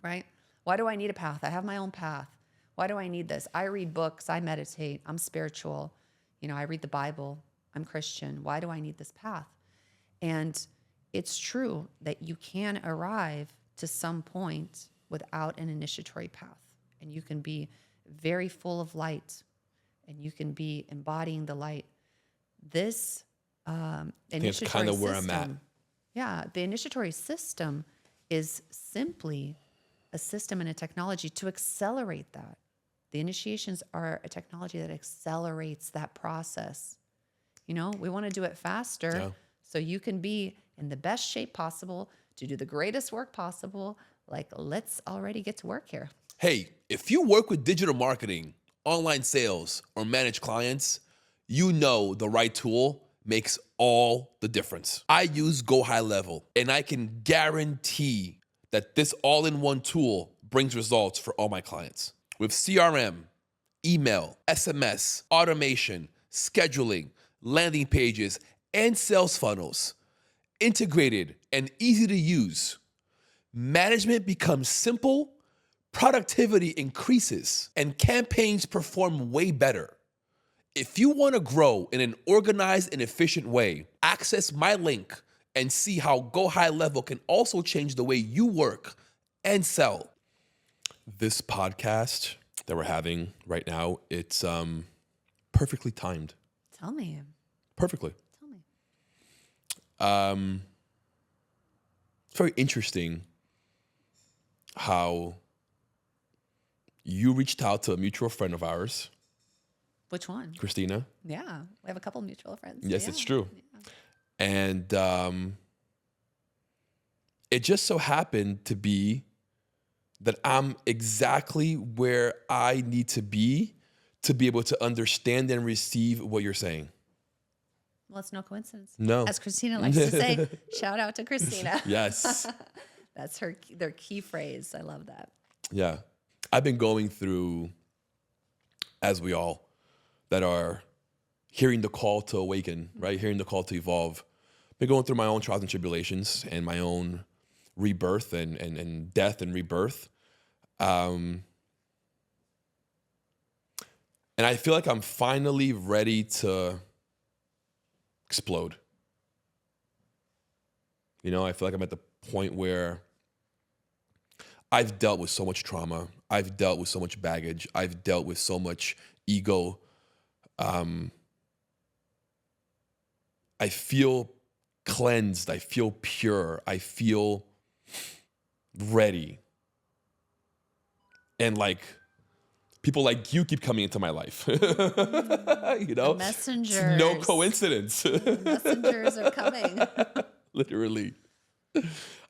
Right? Why do I need a path? I have my own path. Why do I need this? I read books. I meditate. I'm spiritual. You know, I read the Bible. I'm Christian. Why do I need this path? And it's true that you can arrive to some point without an initiatory path. And you can be very full of light, and you can be embodying the light. This initiatory that's kind of where system, I'm at. Yeah, the initiatory system is simply a system and a technology to accelerate that. The initiations are a technology that accelerates that process. You know, we want to do it faster so you can be in the best shape possible to do the greatest work possible. Like, let's already get to work here. Hey, if you work with digital marketing, online sales, or manage clients, you know the right tool makes all the difference. I use Go High Level, and I can guarantee that this all-in-one tool brings results for all my clients. With CRM, email, SMS, automation, scheduling, landing pages, and sales funnels, integrated and easy to use, management becomes simple, productivity increases, and campaigns perform way better. If you want to grow in an organized and efficient way, access my link and see how Go High Level can also change the way you work and sell. This podcast that we're having right now, it's perfectly timed. Tell me. Perfectly. Tell me. It's very interesting how you reached out to a mutual friend of ours, Which one? Christina. Yeah, we have a couple mutual friends. Yes, Yeah. it's true. Yeah. And it just so happened to be that I'm exactly where I need to be able to understand and receive what you're saying. Well, it's no coincidence. No. As Christina likes to say, shout out to Christina. Yes. That's their key phrase. I love that. Yeah. I've been going through, as we all that are hearing the call to awaken, right? Hearing the call to evolve. Been going through my own trials and tribulations and my own rebirth and death and rebirth. And I feel like I'm finally ready to explode. You know, I feel like I'm at the point where I've dealt with so much trauma. I've dealt with so much baggage. I've dealt with so much ego. I feel cleansed. I feel pure. I feel ready. And like, people like you keep coming into my life. You know? The messengers. It's no coincidence. The messengers are coming. Literally.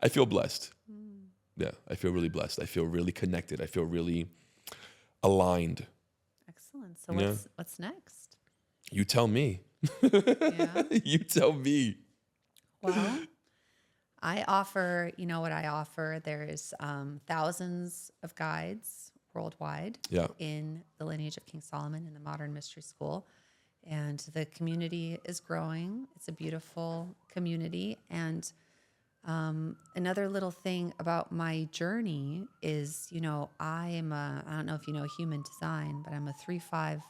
I feel blessed. Yeah, I feel really blessed. I feel really connected. I feel really aligned. Excellent. So Yeah. what's next? You tell me. Yeah. You tell me. Well, I offer, you know what I offer? There's thousands of guides worldwide Yeah. in the lineage of King Solomon in the Modern Mystery School. And the community is growing. It's a beautiful community. And another little thing about my journey is, you know, I don't know if you know human design, but I'm a 3-5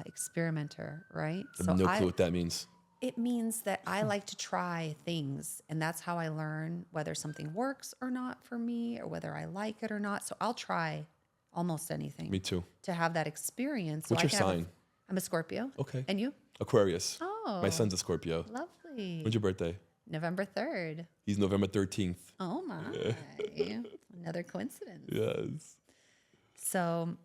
experimenter, right? I have no clue what that means. It means that I like to try things, and that's how I learn whether something works or not for me, or whether I like it or not. So I'll try almost anything. Me too. To have that experience. So What's I your can have sign? I'm a Scorpio. Okay. And you? Aquarius. Oh. My son's a Scorpio. Lovely. When's your birthday? November 3rd. He's November 13th. Oh my. Another coincidence. Yes. So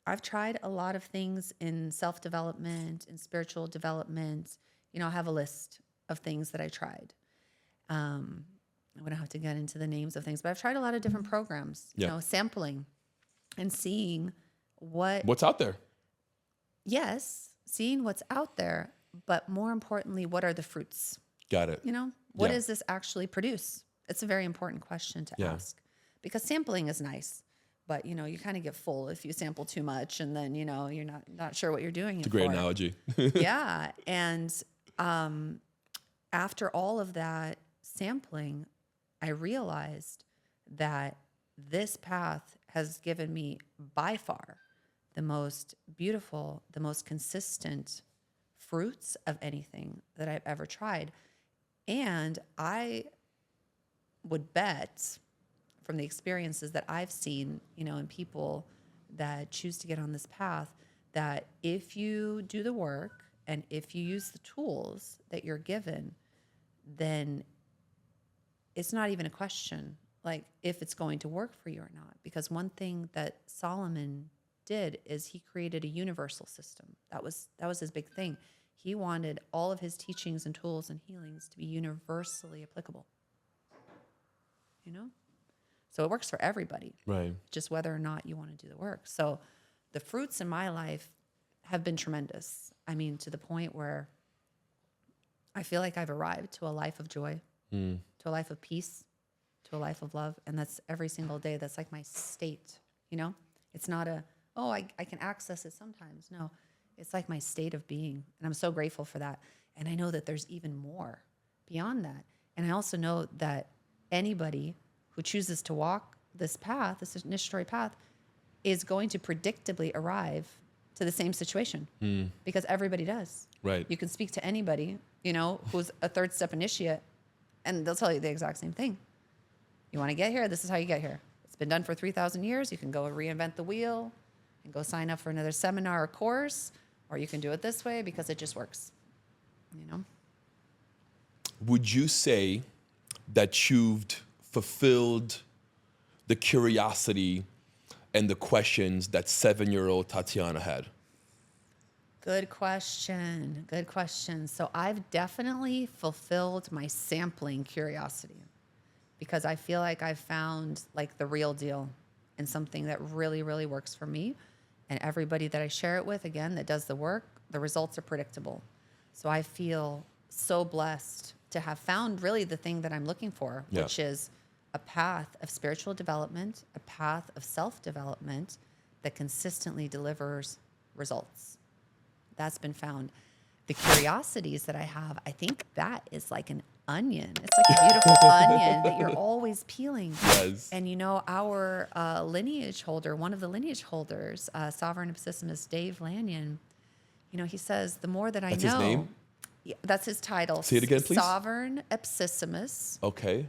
I've tried a lot of things in self-development and spiritual development. You know, I have a list of things that I tried. I'm going to have to get into the names of things, but I've tried a lot of different programs, you Yeah. know, sampling and seeing What's out there? Yes, seeing what's out there, but more importantly, what are the fruits? Got it. You know, what Yeah. does this actually produce? It's a very important question to Yeah. ask, because sampling is nice, but you know, you kind of get full if you sample too much, and then you know you're not sure what you're doing. It's a great analogy. Yeah, and after all of that sampling, I realized that this path has given me by far the most beautiful, the most consistent fruits of anything that I've ever tried. And I would bet from the experiences that I've seen, you know, in people that choose to get on this path, that if you do the work and if you use the tools that you're given, then it's not even a question, like, if it's going to work for you or not. Because one thing that Solomon did is he created a universal system. That was his big thing. He wanted all of his teachings and tools and healings to be universally applicable. You know? So it works for everybody. Right. Just whether or not you want to do the work. So the fruits in my life have been tremendous. I mean, to the point where I feel like I've arrived to a life of joy, to a life of peace, to a life of love. And that's every single day. That's like my state, you know? It's not I can access it sometimes. No, it's like my state of being. And I'm so grateful for that. And I know that there's even more beyond that. And I also know that anybody who chooses to walk this path, this initiatory path, is going to predictably arrive to the same situation because everybody does. Right. You can speak to anybody, you know, who's a third step initiate, and they'll tell you the exact same thing. You want to get here? This is how you get here. It's been done for 3,000 years. You can go reinvent the wheel and go sign up for another seminar or course, or you can do it this way because it just works, you know? Would you say that you've fulfilled the curiosity and the questions that 7-year-old Tatiana had? Good question. Good question. So I've definitely fulfilled my sampling curiosity because I feel like I've found like the real deal and something that really, really works for me. And everybody that I share it with, again, that does the work, the results are predictable. So I feel so blessed to have found really the thing that I'm looking for, Yeah. which is a path of spiritual development, a path of self-development that consistently delivers results. That's been found. The curiosities that I have, I think that is like an onion. It's like a beautiful onion that you're always peeling. Yes. And you know, our lineage holder, one of the lineage holders, Sovereign Ipsissimus Dave Lanyon, you know, he says, the more that I That's know. his name? Yeah, that's his title. Say it again, please. Sovereign Ipsissimus Okay.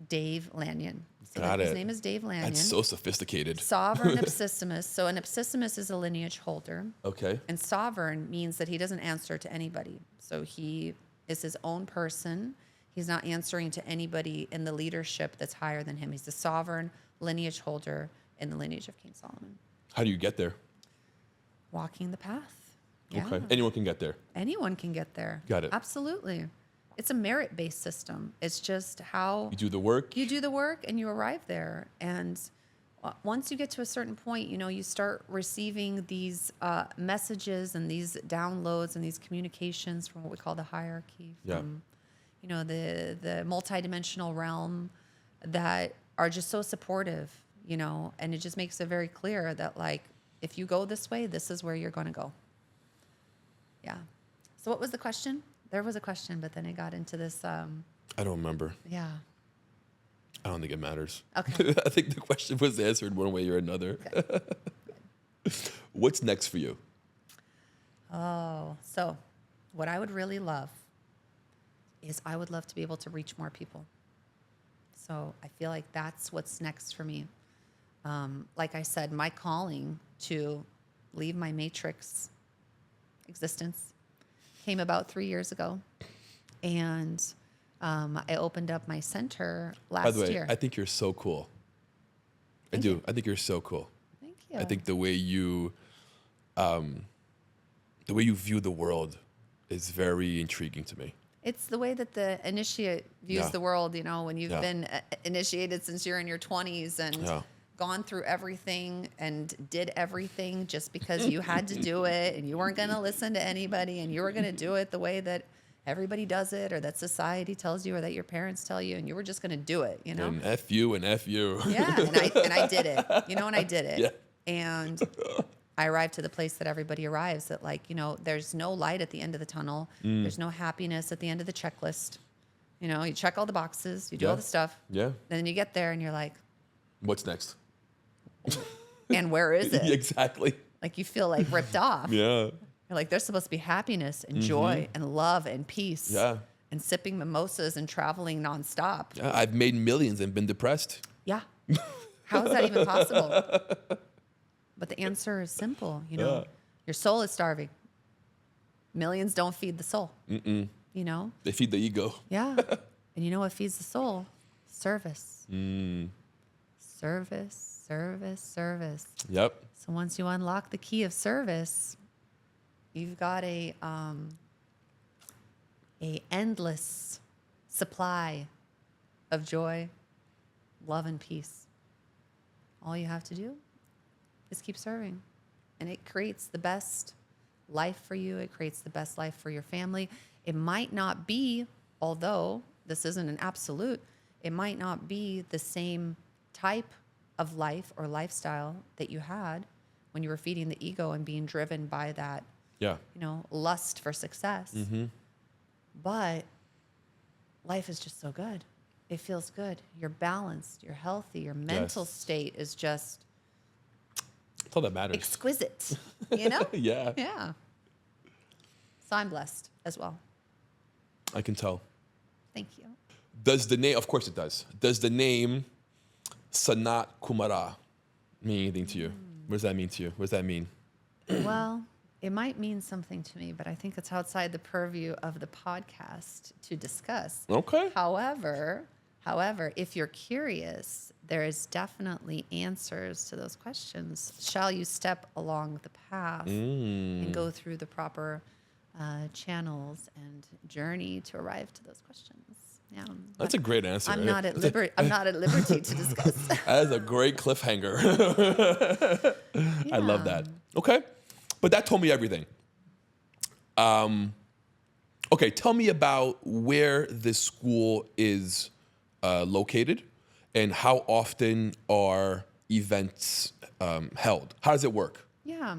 Dave Lanyon. So Got his it. name is Dave Lanyon. That's so sophisticated. Sovereign Ipsissimus. So an Ipsissimus is a lineage holder. Okay. And sovereign means that he doesn't answer to anybody. So he is his own person. He's not answering to anybody in the leadership that's higher than him. He's the sovereign lineage holder in the lineage of King Solomon. How do you get there? Walking the path. Yeah. Okay. Anyone can get there. Anyone can get there. Got it. Absolutely. It's a merit-based system. It's just how You do the work. you do the work and you arrive there. And once you get to a certain point, you know, you start receiving these messages and these downloads and these communications from what we call the hierarchy, Yeah. from, you know, the multidimensional realm that are just so supportive, you know, and it just makes it very clear that, like, if you go this way, this is where you're going to go. Yeah. So what was the question? There was a question, but then it got into this. I don't remember. Yeah. I don't think it matters. Okay. I think the question was answered one way or another. Okay. What's next for you? Oh, so what I would really love is I would love to be able to reach more people. So I feel like that's what's next for me. Like I said, my calling to leave my matrix existence came about 3 years ago. And I opened up my center last By the way, year. I think you're so cool. Thank I do. you. I think you're so cool. Thank you. I think the way you view the world is very intriguing to me. It's the way that the initiate views Yeah. the world, you know, when you've Yeah. been initiated since you're in your 20s and Yeah. gone through everything and did everything just because you had to do it and you weren't going to listen to anybody and you were going to do it the way that everybody does it or that society tells you or that your parents tell you and you were just going to do it, you know? And F you and F you. Yeah, and I did it, you know, and I did it. Yeah. And I arrived to the place that everybody arrives, that, like, you know, there's no light at the end of the tunnel. There's no happiness at the end of the checklist. You know, you check all the boxes, you do Yeah. all the stuff. Yeah. Then you get there and you're like, What's next? and where is it? Exactly. Like, you feel like ripped off. Yeah. You're like, there's supposed to be happiness and joy and love and peace. Yeah. And sipping mimosas and traveling nonstop. Yeah. I've made millions and been depressed. Yeah. How is that even possible? But the answer is simple. You know, Yeah. your soul is starving. Millions don't feed the soul. You know? They feed the ego. Yeah. And you know what feeds the soul? Service. Service, service, service. Yep. So once you unlock the key of service, you've got a endless supply of joy, love, and peace. All you have to do is keep serving. And it creates the best life for you. It creates the best life for your family. It might not be, although this isn't an absolute, it might not be the same type of life or lifestyle that you had when you were feeding the ego and being driven by that, Yeah. you know, lust for success. But life is just so good. It feels good. You're balanced. You're healthy. Your mental Yes. state is just That's all that matters. exquisite, you know? Yeah. Yeah. So I'm blessed as well. I can tell. Thank you. Does the name, of course it does. Does the name Sanat Kumara mean anything to you? What does that mean to you? What does that mean? Well, it might mean something to me, but I think it's outside the purview of the podcast to discuss. Okay. However, if you're curious, there is definitely answers to those questions. Shall you step along the path and go through the proper channels and journey to arrive to those questions? Yeah, That's a great answer. I'm not at liberty. I'm not at liberty to discuss. That is a great cliffhanger. I love that. Okay. But that told me everything. Okay, tell me about where this school is located And how often are events held? How does it work? Yeah.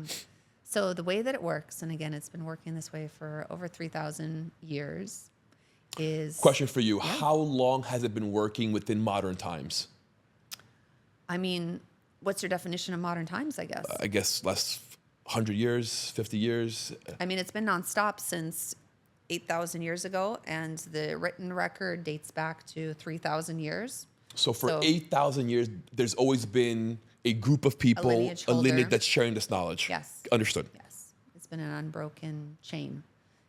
So the way that it works, and again, it's been working this way for over 3,000 years, is... Question for you. How long has it been working within modern times? I mean, what's your definition of modern times, I guess? I guess last 100 years, 50 years? I mean, it's been nonstop since 8,000 years ago, and the written record dates back to 3,000 years. So for 8,000 years, there's always been a group of people, lineage a lineage holder. that's sharing this knowledge. Yes. Understood. Yes. It's been an unbroken chain.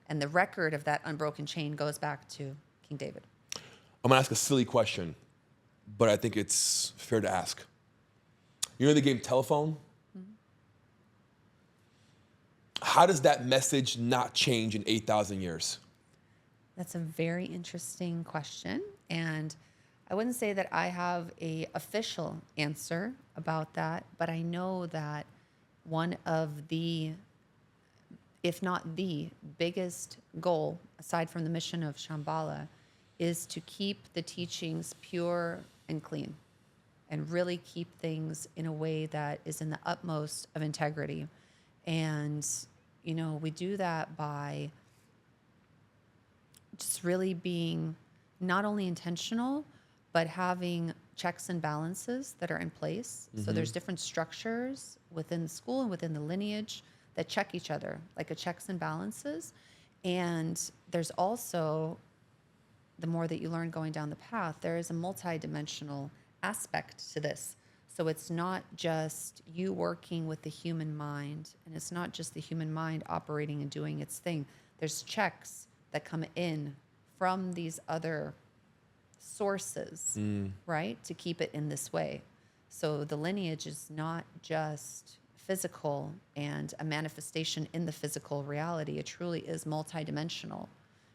And the record of that unbroken chain goes back to King David. I'm gonna ask a silly question, but I think it's fair to ask. You know the game telephone? Mm-hmm. How does that message not change in 8,000 years? That's a very interesting question. And I wouldn't say that I have a official answer about that, but I know that one of the, if not the biggest goal, aside from the mission of Shambhala, is to keep the teachings pure and clean and really keep things in a way that is in the utmost of integrity. And, you know, we do that by just really being not only intentional, but having checks and balances that are in place. So there's different structures within the school and within the lineage that check each other, like a checks and balances. And there's also, the more that you learn going down the path, there is a multidimensional aspect to this. So it's not just you working with the human mind, and it's not just the human mind operating and doing its thing. There's checks that come in from these other sources, right, to keep it in this way. So the lineage is not just physical and a manifestation in the physical reality. It truly is multidimensional.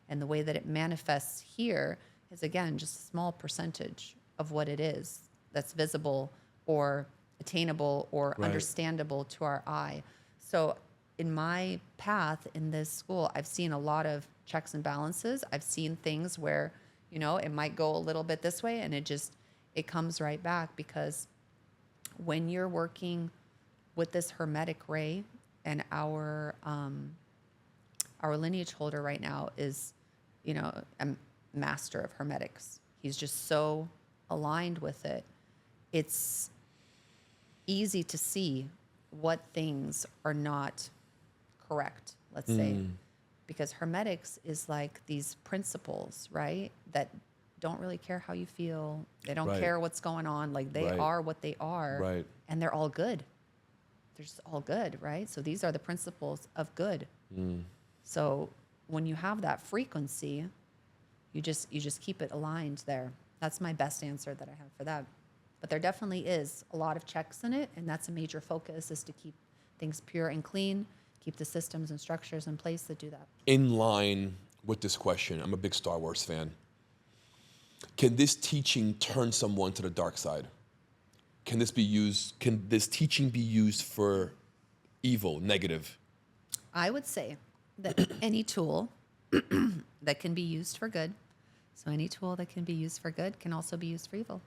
And the way that it manifests here is, again, just a small percentage of what it is that's visible or attainable or understandable to our eye. So in my path in this school, I've seen a lot of checks and balances. I've seen things where, you know, it might go a little bit this way and it comes right back, because when you're working with this hermetic ray, and our lineage holder right now is, you know, a master of hermetics. He's just so aligned with it. It's easy to see what things are not correct, let's say. Because hermetics is like these principles, right? That don't really care how you feel. They don't care what's going on. Like they are what they are. Right. And they're all good. They're just all good, right? So these are the principles of good. So when you have that frequency, you just keep it aligned there. That's my best answer that I have for that. But there definitely is a lot of checks in it, and that's a major focus, is to keep things pure and clean, keep the systems and structures in place that do that. In line with this question, I'm a big Star Wars fan. Can this teaching turn someone to the dark side? Can this teaching be used for evil, negative? I would say that any tool that can be used for good, so any tool that can be used for good can also be used for evil.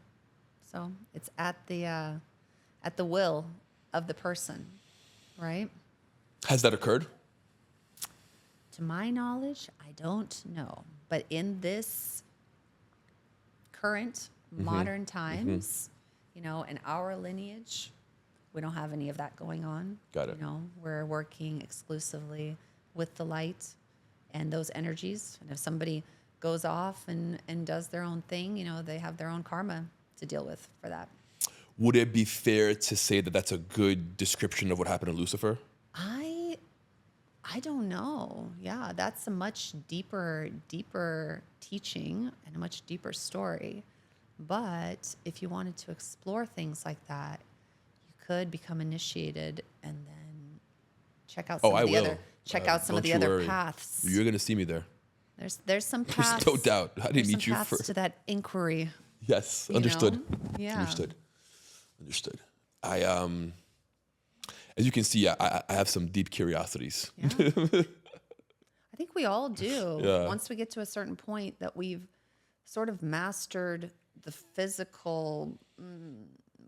So it's at the will of the person, right? Has that occurred? To my knowledge, I don't know. But in this current modern times, you know, in our lineage, we don't have any of that going on. Got it. You know, we're working exclusively with the light and those energies. And if somebody goes off and does their own thing, you know, they have their own karma to deal with for that. Would it be fair to say that that's a good description of what happened to Lucifer? I don't know. Yeah, that's a much deeper teaching and a much deeper story. But if you wanted to explore things like that, you could become initiated and then check out some of the other paths. You're going to see me there. There's some paths. There's no doubt. I didn't meet you paths for to that inquiry. Yes, understood. Know? Yeah. Understood. As you can see, I have some deep curiosities. Yeah. I think we all do. Yeah. Once we get to a certain point that we've sort of mastered the physical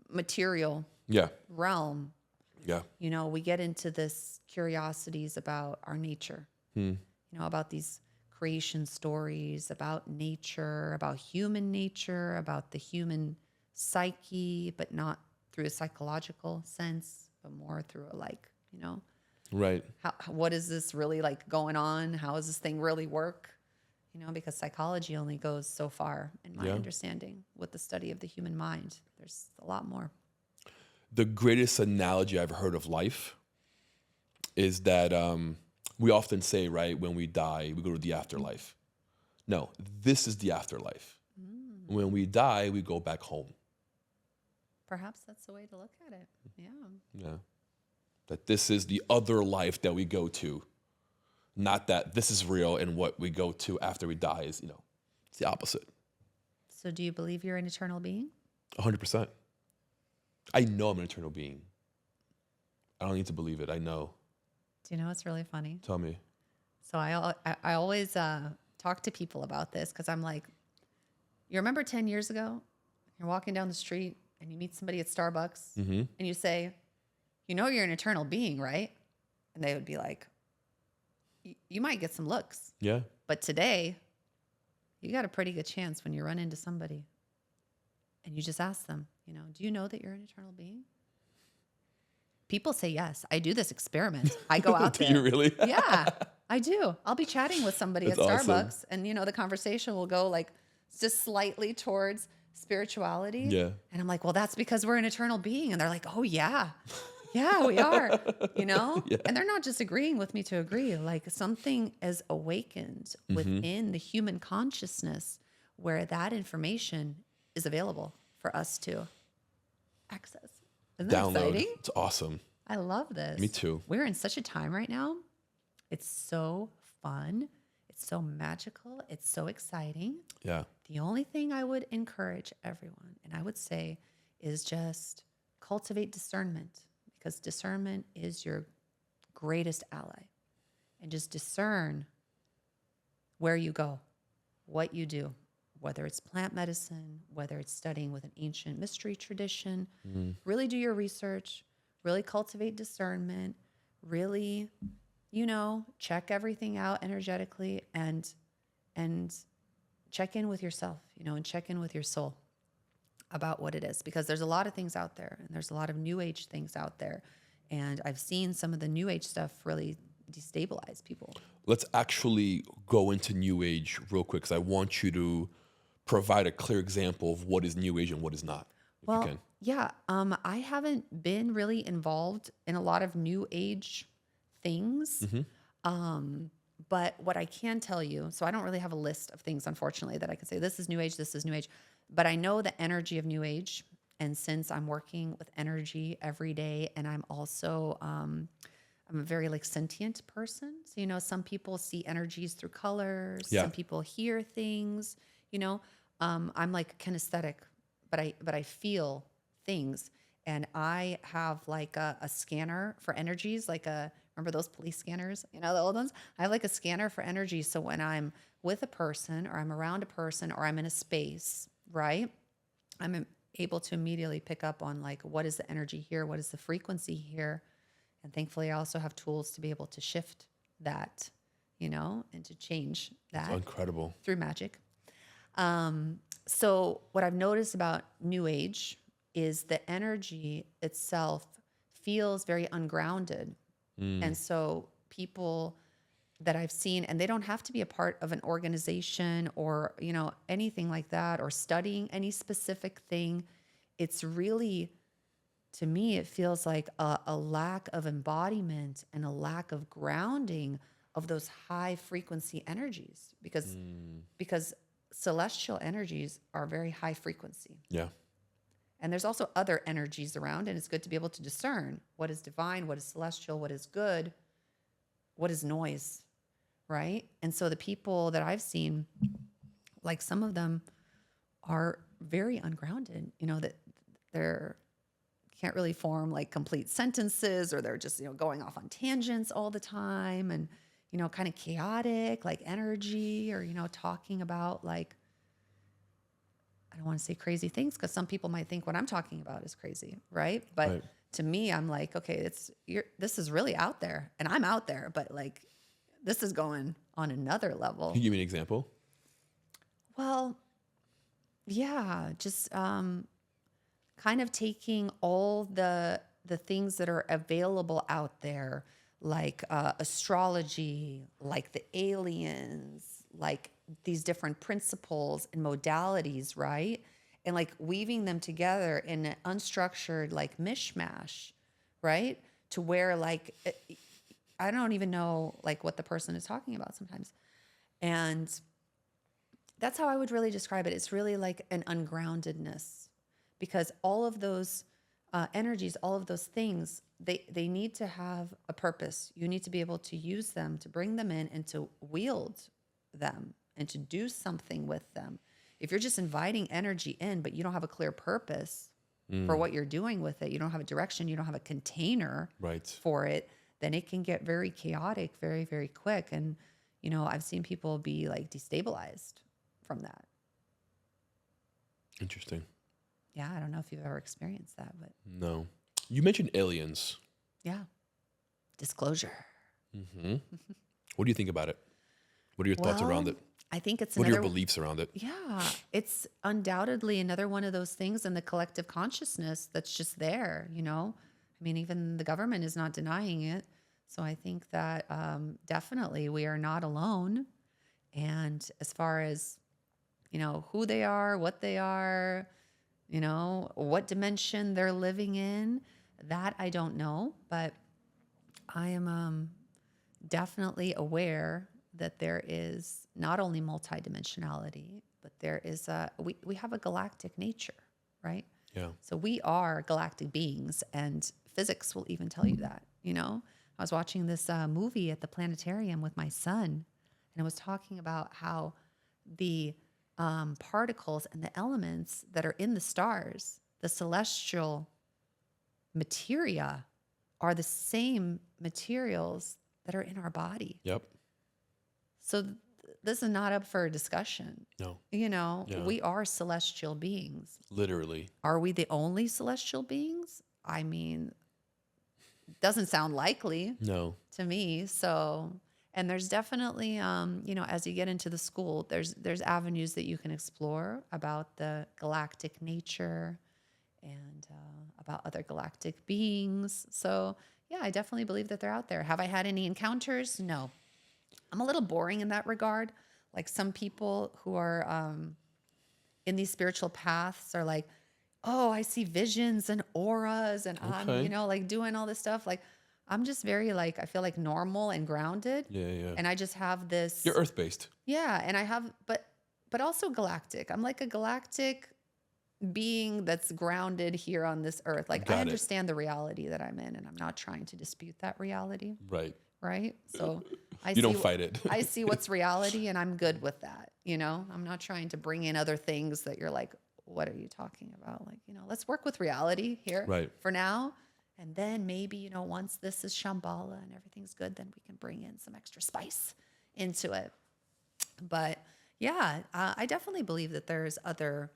material Yeah. realm, Yeah. we get into this curiosities about our nature, about these creation stories, about nature, about human nature, about the human psyche, but not through a psychological sense, but more through a Right. what is this really like going on? How does this thing really work? Because psychology only goes so far, in my understanding, with the study of the human mind. There's a lot more. The greatest analogy I've heard of life is that we often say, right, when we die, we go to the afterlife. No, this is the afterlife. When we die, we go back home. Perhaps that's the way to look at it. Yeah. Yeah. That this is the other life that we go to. Not that this is real and what we go to after we die is, it's the opposite. So do you believe you're an eternal being? 100%. I know I'm an eternal being. I don't need to believe it. I know. Do you know what's really funny? Tell me. So I always talk to people about this because I'm like, you remember 10 years ago, you're walking down the street and you meet somebody at Starbucks and you say, you're an eternal being, right? And they would be like, you might get some looks. Yeah. But today, you got a pretty good chance when you run into somebody and you just ask them, do you know that you're an eternal being? People say yes. I do this experiment. I go out there. Do you really? Yeah, I do. I'll be chatting with somebody That's at awesome. Starbucks and, the conversation will go like just slightly towards spirituality. Yeah. And I'm like, well, that's because we're an eternal being. And they're like, oh, yeah. Yeah, we are, Yeah. And they're not just agreeing with me to agree. Like something is awakened within the human consciousness where that information is available for us to access. Isn't that Download. exciting? It's awesome. I love this. Me too. We're in such a time right now. It's so fun. It's so magical. It's so exciting. Yeah. The only thing I would encourage everyone, and I would say, is just cultivate discernment, because discernment is your greatest ally. And just discern where you go, what you do, whether it's plant medicine, whether it's studying with an ancient mystery tradition. Really do your research, really cultivate discernment, really, check everything out energetically and check in with yourself, and check in with your soul about what it is, because there's a lot of things out there and there's a lot of new age things out there. And I've seen some of the new age stuff really destabilize people. Let's actually go into new age real quick, because I want you to provide a clear example of what is new age and what is not. If you can. Yeah. I haven't been really involved in a lot of new age things. But what I can tell you, so I don't really have a list of things, unfortunately, that I can say, this is new age, this is new age. But I know the energy of new age. And since I'm working with energy every day, and I'm also, I'm a very sentient person. So, some people see energies through colors. Yeah. Some people hear things, I'm like kinesthetic, but I feel things. And I have a scanner for energies, remember those police scanners, the old ones? I have a scanner for energy. So when I'm with a person or I'm around a person or I'm in a space, right, I'm able to immediately pick up on what is the energy here? What is the frequency here? And thankfully I also have tools to be able to shift that, and to change that. That's incredible. Through magic. So what I've noticed about new age is the energy itself feels very ungrounded. And so people that I've seen, and they don't have to be a part of an organization or, anything like that, or studying any specific thing. It's really, to me, it feels like a lack of embodiment and a lack of grounding of those high frequency energies, because celestial energies are very high frequency. Yeah. And there's also other energies around, and it's good to be able to discern what is divine, what is celestial, what is good, what is noise, right? And so the people that I've seen, some of them are very ungrounded, that they're can't really form complete sentences, or they're just, going off on tangents all the time, and, kind of chaotic, energy, or, talking about I don't want to say crazy things because some people might think what I'm talking about is crazy, right? But Right. to me, I'm like, okay, this is really out there, and I'm out there, but like, this is going on another level. Can you give me an example? Well, yeah, just kind of taking all the things that are available out there, like astrology, like the aliens, like these different principles and modalities, right? And like weaving them together in an unstructured like mishmash, right? To where like I don't even know like what the person is talking about sometimes. And that's how I would really describe it. It's really like an ungroundedness, because all of those energies, all of those things, they need to have a purpose. You need to be able to use them, to bring them in, and to wield them, and to do something with them. If you're just inviting energy in, but you don't have a clear purpose for what you're doing with it, you don't have a direction, you don't have a container Right. for it, then it can get very chaotic very, very quick. And, I've seen people be like destabilized from that. Interesting. Yeah, I don't know if you've ever experienced that, but No. You mentioned aliens. yeah. Disclosure. What do you think about it? What are your thoughts around it? I think it's What are another your beliefs around it? Yeah, it's undoubtedly another one of those things in the collective consciousness that's just there, I mean, even the government is not denying it. So I think that definitely we are not alone. And as far as, who they are, what they are, what dimension they're living in, that I don't know. But I am definitely aware that there is not only multidimensionality, but there is we have a galactic nature, right? Yeah. So we are galactic beings, and physics will even tell you that. I was watching this movie at the planetarium with my son, and it was talking about how the particles and the elements that are in the stars, the celestial materia, are the same materials that are in our body. Yep. So this is not up for discussion. No. Yeah. Yeah. We are celestial beings. Literally. Are we the only celestial beings? I mean, doesn't sound likely No. to me. So, and there's definitely, as you get into the school, there's avenues that you can explore about the galactic nature and about other galactic beings. So, yeah, I definitely believe that they're out there. Have I had any encounters? No. I'm a little boring in that regard. Like some people who are in these spiritual paths are like, oh, I see visions and auras and Okay. I'm, like doing all this stuff. Like I'm just very like, I feel like normal and grounded. Yeah, yeah. And I just have this. You're earth-based. Yeah. And I have, but also galactic. I'm like a galactic being that's grounded here on this earth. Like Got I it. understand the reality that I'm in, and I'm not trying to dispute that reality. Right. Right. So You don't fight it. I see what's reality, and I'm good with that. I'm not trying to bring in other things that you're like, what are you talking about? Like, let's work with reality here Right. for now. And then maybe, once this is Shambhala and everything's good, then we can bring in some extra spice into it. But yeah, I definitely believe that there's other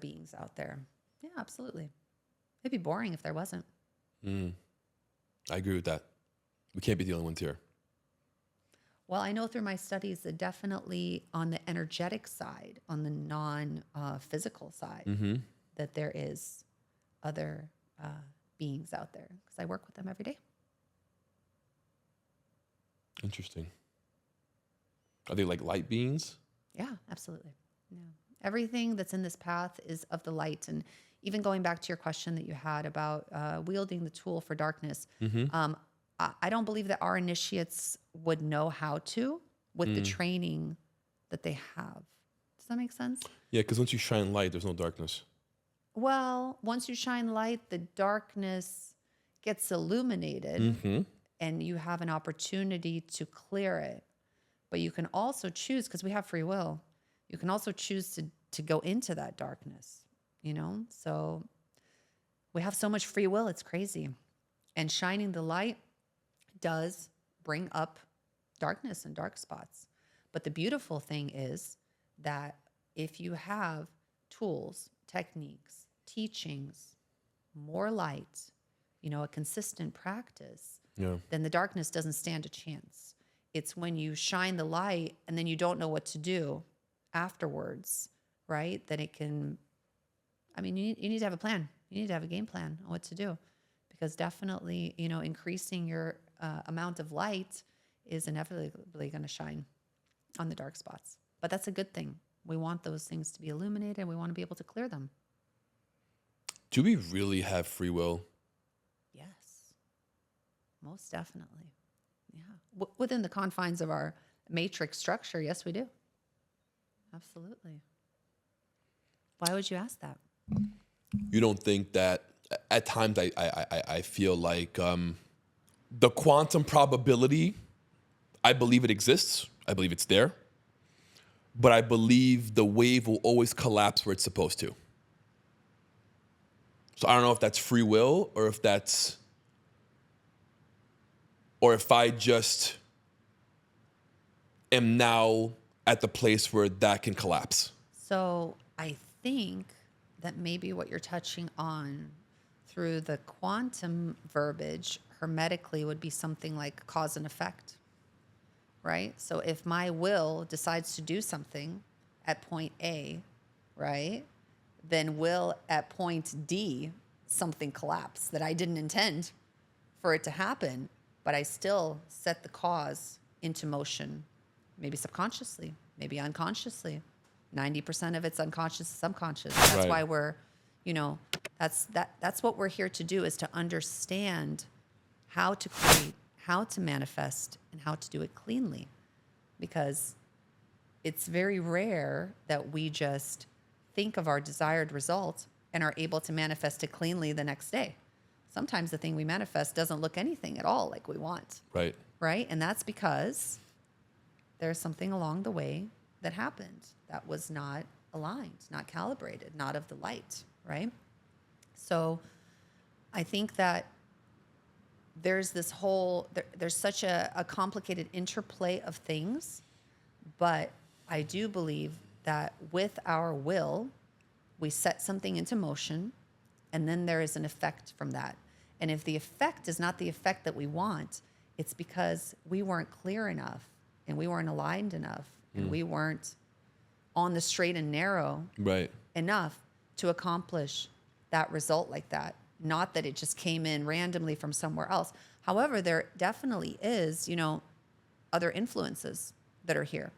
beings out there. Yeah, absolutely. It'd be boring if there wasn't. I agree with that. We can't be the only ones here. Well, I know through my studies that definitely on the energetic side, on the non-physical side, that there is other beings out there, because I work with them every day. Interesting. Are they like light beings? Yeah, absolutely. Yeah. Everything that's in this path is of the light. And even going back to your question that you had about wielding the tool for darkness, I don't believe that our initiates would know how to with the training that they have. Does that make sense? Yeah, because once you shine light, there's no darkness. Well, once you shine light, the darkness gets illuminated and you have an opportunity to clear it. But you can also choose, because we have free will, you can also choose to go into that darkness, So we have so much free will, it's crazy. And shining the light does bring up darkness and dark spots. But the beautiful thing is that if you have tools, techniques, teachings, more light, a consistent practice, then the darkness doesn't stand a chance. It's when you shine the light and then you don't know what to do afterwards, right? Then it can, you need to have a plan. You need to have a game plan on what to do, because definitely, increasing your amount of light is inevitably going to shine on the dark spots. But that's a good thing. We want those things to be illuminated. We want to be able to clear them. Do we really have free will? Yes, most definitely. Yeah. Within the confines of our matrix structure, yes, we do. Absolutely. Why would you ask that? You don't think that at times I feel like the quantum probability, I believe it exists. I believe it's there. But I believe the wave will always collapse where it's supposed to. So I don't know if that's free will or if I just am now at the place where that can collapse. So I think that maybe what you're touching on through the quantum verbiage hermetically would be something like cause and effect, right? So if my will decides to do something at point A, right, then will at point D something collapse that I didn't intend for it to happen, but I still set the cause into motion, maybe subconsciously, maybe unconsciously. 90% of it's unconscious, subconscious. That's Right. why we're, that's what we're here to do, is to understand how to create, how to manifest, and how to do it cleanly. Because it's very rare that we just think of our desired result and are able to manifest it cleanly the next day. Sometimes the thing we manifest doesn't look anything at all like we want. Right. Right? And that's because there's something along the way that happened that was not aligned, not calibrated, not of the light, right? So I think that there's this whole, there's such a complicated interplay of things, but I do believe that with our will, we set something into motion, and then there is an effect from that. And if the effect is not the effect that we want, it's because we weren't clear enough, and we weren't aligned enough, and we weren't on the straight and narrow Right. enough to accomplish that result like that. Not that it just came in randomly from somewhere else. However, there definitely is, other influences that are here,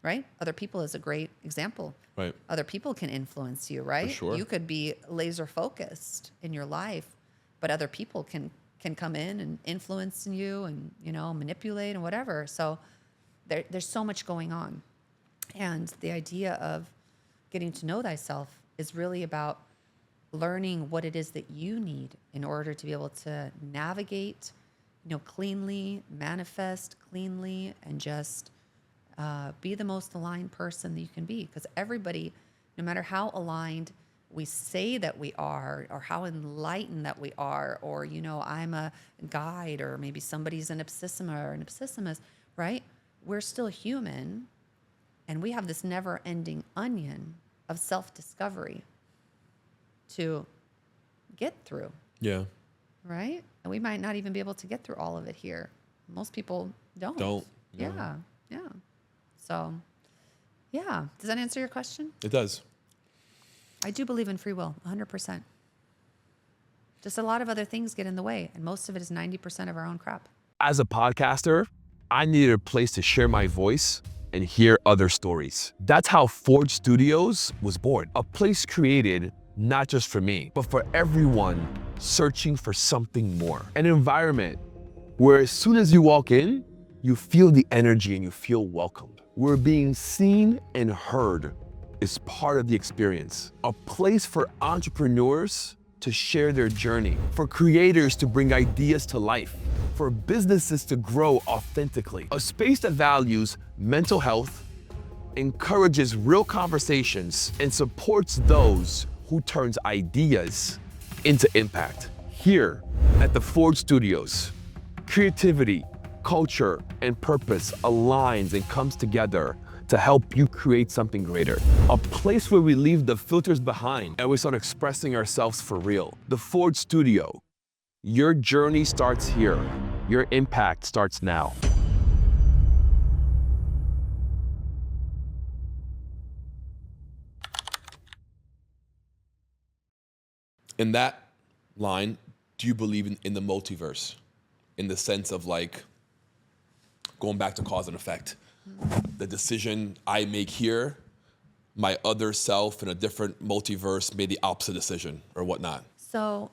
right? Other people is a great example. Right. Other people can influence you, right? For sure. You could be laser focused in your life, but other people can come in and influence you and, manipulate and whatever. So there's so much going on. And the idea of getting to know thyself is really about learning what it is that you need in order to be able to navigate, cleanly, manifest cleanly, and just be the most aligned person that you can be. Because everybody, no matter how aligned we say that we are, or how enlightened that we are, or, I'm a guide, or maybe somebody's an ipsissima or an ipsissimist, right? We're still human, and we have this never-ending onion of self-discovery to get through, Yeah. right? And we might not even be able to get through all of it here. Most people don't. Yeah. Yeah. So, yeah. Does that answer your question? It does. I do believe in free will, 100%. Just a lot of other things get in the way, and most of it is 90% of our own crap. As a podcaster, I needed a place to share my voice and hear other stories. That's how Forge Studios was born. A place created not just for me, but for everyone searching for something more. An environment where as soon as you walk in, you feel the energy and you feel welcomed. Where being seen and heard is part of the experience. A place for entrepreneurs to share their journey, for creators to bring ideas to life, for businesses to grow authentically. A space that values mental health, encourages real conversations, and supports those who turns ideas into impact. Here at the Forge Studios, creativity, culture, and purpose aligns and comes together to help you create something greater. A place where we leave the filters behind and we start expressing ourselves for real. The Forge Studio. Your journey starts here. Your impact starts now. In that line, do you believe in the multiverse? In the sense of like, going back to cause and effect. The decision I make here, my other self in a different multiverse made the opposite decision or whatnot. So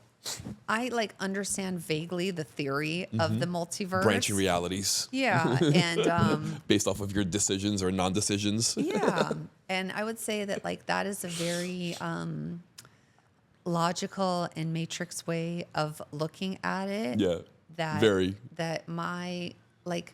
I like understand vaguely the theory of the multiverse. Branching realities. Yeah. And Based off of your decisions or non-decisions. yeah. And I would say that like that is a very logical and matrix way of looking at it. Yeah. That Very. That my like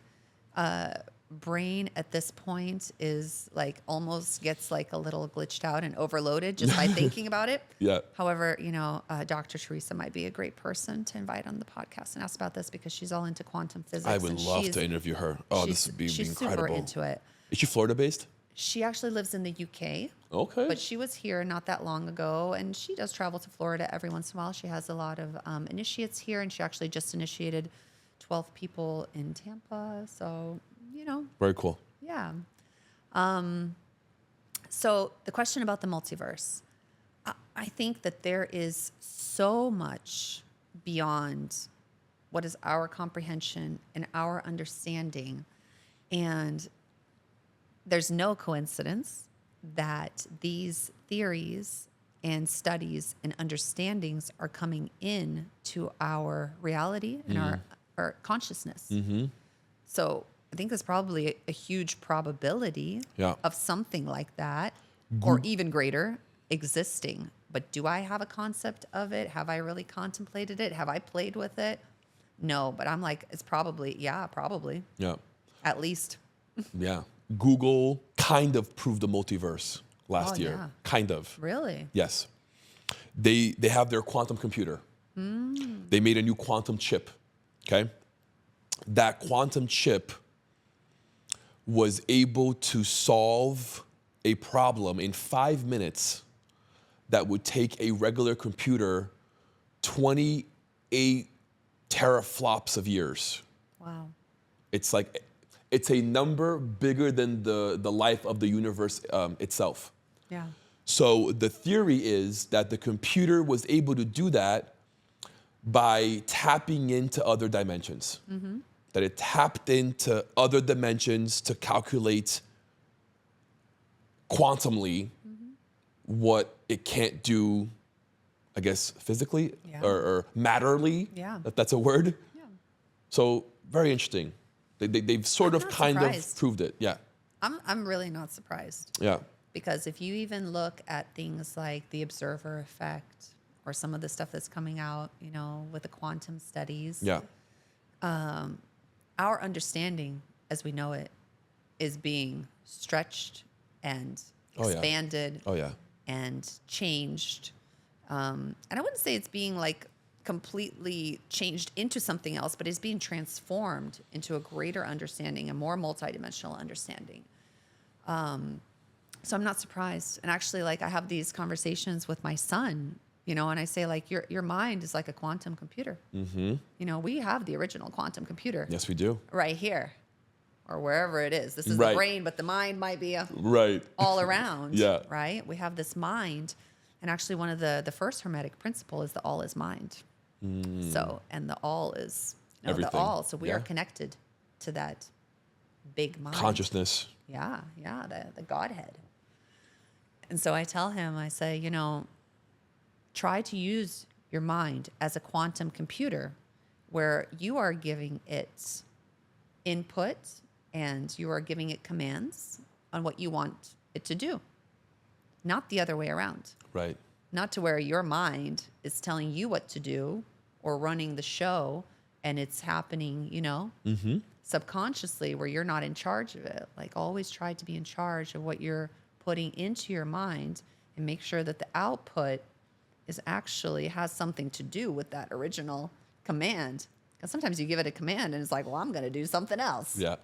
brain at this point is like almost gets like a little glitched out and overloaded just by thinking about it. Yeah. However, you know, Dr. Teresa might be a great person to invite on the podcast and ask about this because she's all into quantum physics. I would love to interview her. Oh, this would be she's incredible. super into it. Is she Florida based? She actually lives in the UK. Okay. But she was here not that long ago, and she does travel to Florida every once in a while. She has a lot of initiates here, and she actually just initiated 12 people in Tampa. So, you know. Very cool. Yeah. So the question about the multiverse, I think that there is so much beyond what is our comprehension and our understanding. And there's no coincidence that these theories and studies and understandings are coming in to our reality and our consciousness. So I think there's probably a huge probability of something like that or even greater existing. But do I have a concept of it? Have I really contemplated it? Have I played with it? No, but I'm like, it's probably, probably. Yeah. At least. Yeah. Google kind of proved the multiverse last year. Yeah. Kind of. Really? Yes. They have their quantum computer. They made a new quantum chip. Okay. That quantum chip was able to solve a problem in 5 minutes that would take a regular computer 28 teraflops of years. Wow. It's like, it's a number bigger than the life of the universe itself. Yeah. So the theory is that the computer was able to do that by tapping into other dimensions. That it tapped into other dimensions to calculate quantumly what it can't do, I guess, physically or matterly, if that's a word. Yeah. So very interesting. They've sort of kind of proved it. Yeah. I'm really not surprised. Yeah. Because if you even look at things like the observer effect or some of the stuff that's coming out, you know, with the quantum studies, our understanding as we know it is being stretched and expanded and changed. And I wouldn't say it's being like completely changed into something else, but it's being transformed into a greater understanding, a more multidimensional understanding. So I'm not surprised. And actually, like, I have these conversations with my son, you know, and I say, like, your mind is like a quantum computer. You know, we have the original quantum computer. Yes, we do. Right here or wherever it is. This is Right. the brain, but the mind might be Right. all around. Yeah. Right? We have this mind. And actually, one of the first Hermetic principle is the all is mind. So, and the all is the Everything. all. So we are connected to that big mind. Consciousness. Yeah, the Godhead. And so I tell him, I say, you know, try to use your mind as a quantum computer where you are giving it input and you are giving it commands on what you want it to do, not the other way around. Right. Not to where your mind is telling you what to do or running the show and it's happening, you know, subconsciously where you're not in charge of it. Like, always try to be in charge of what you're putting into your mind and make sure that the output is actually has something to do with that original command. Because sometimes you give it a command and it's like, well, I'm going to do something else. Yeah.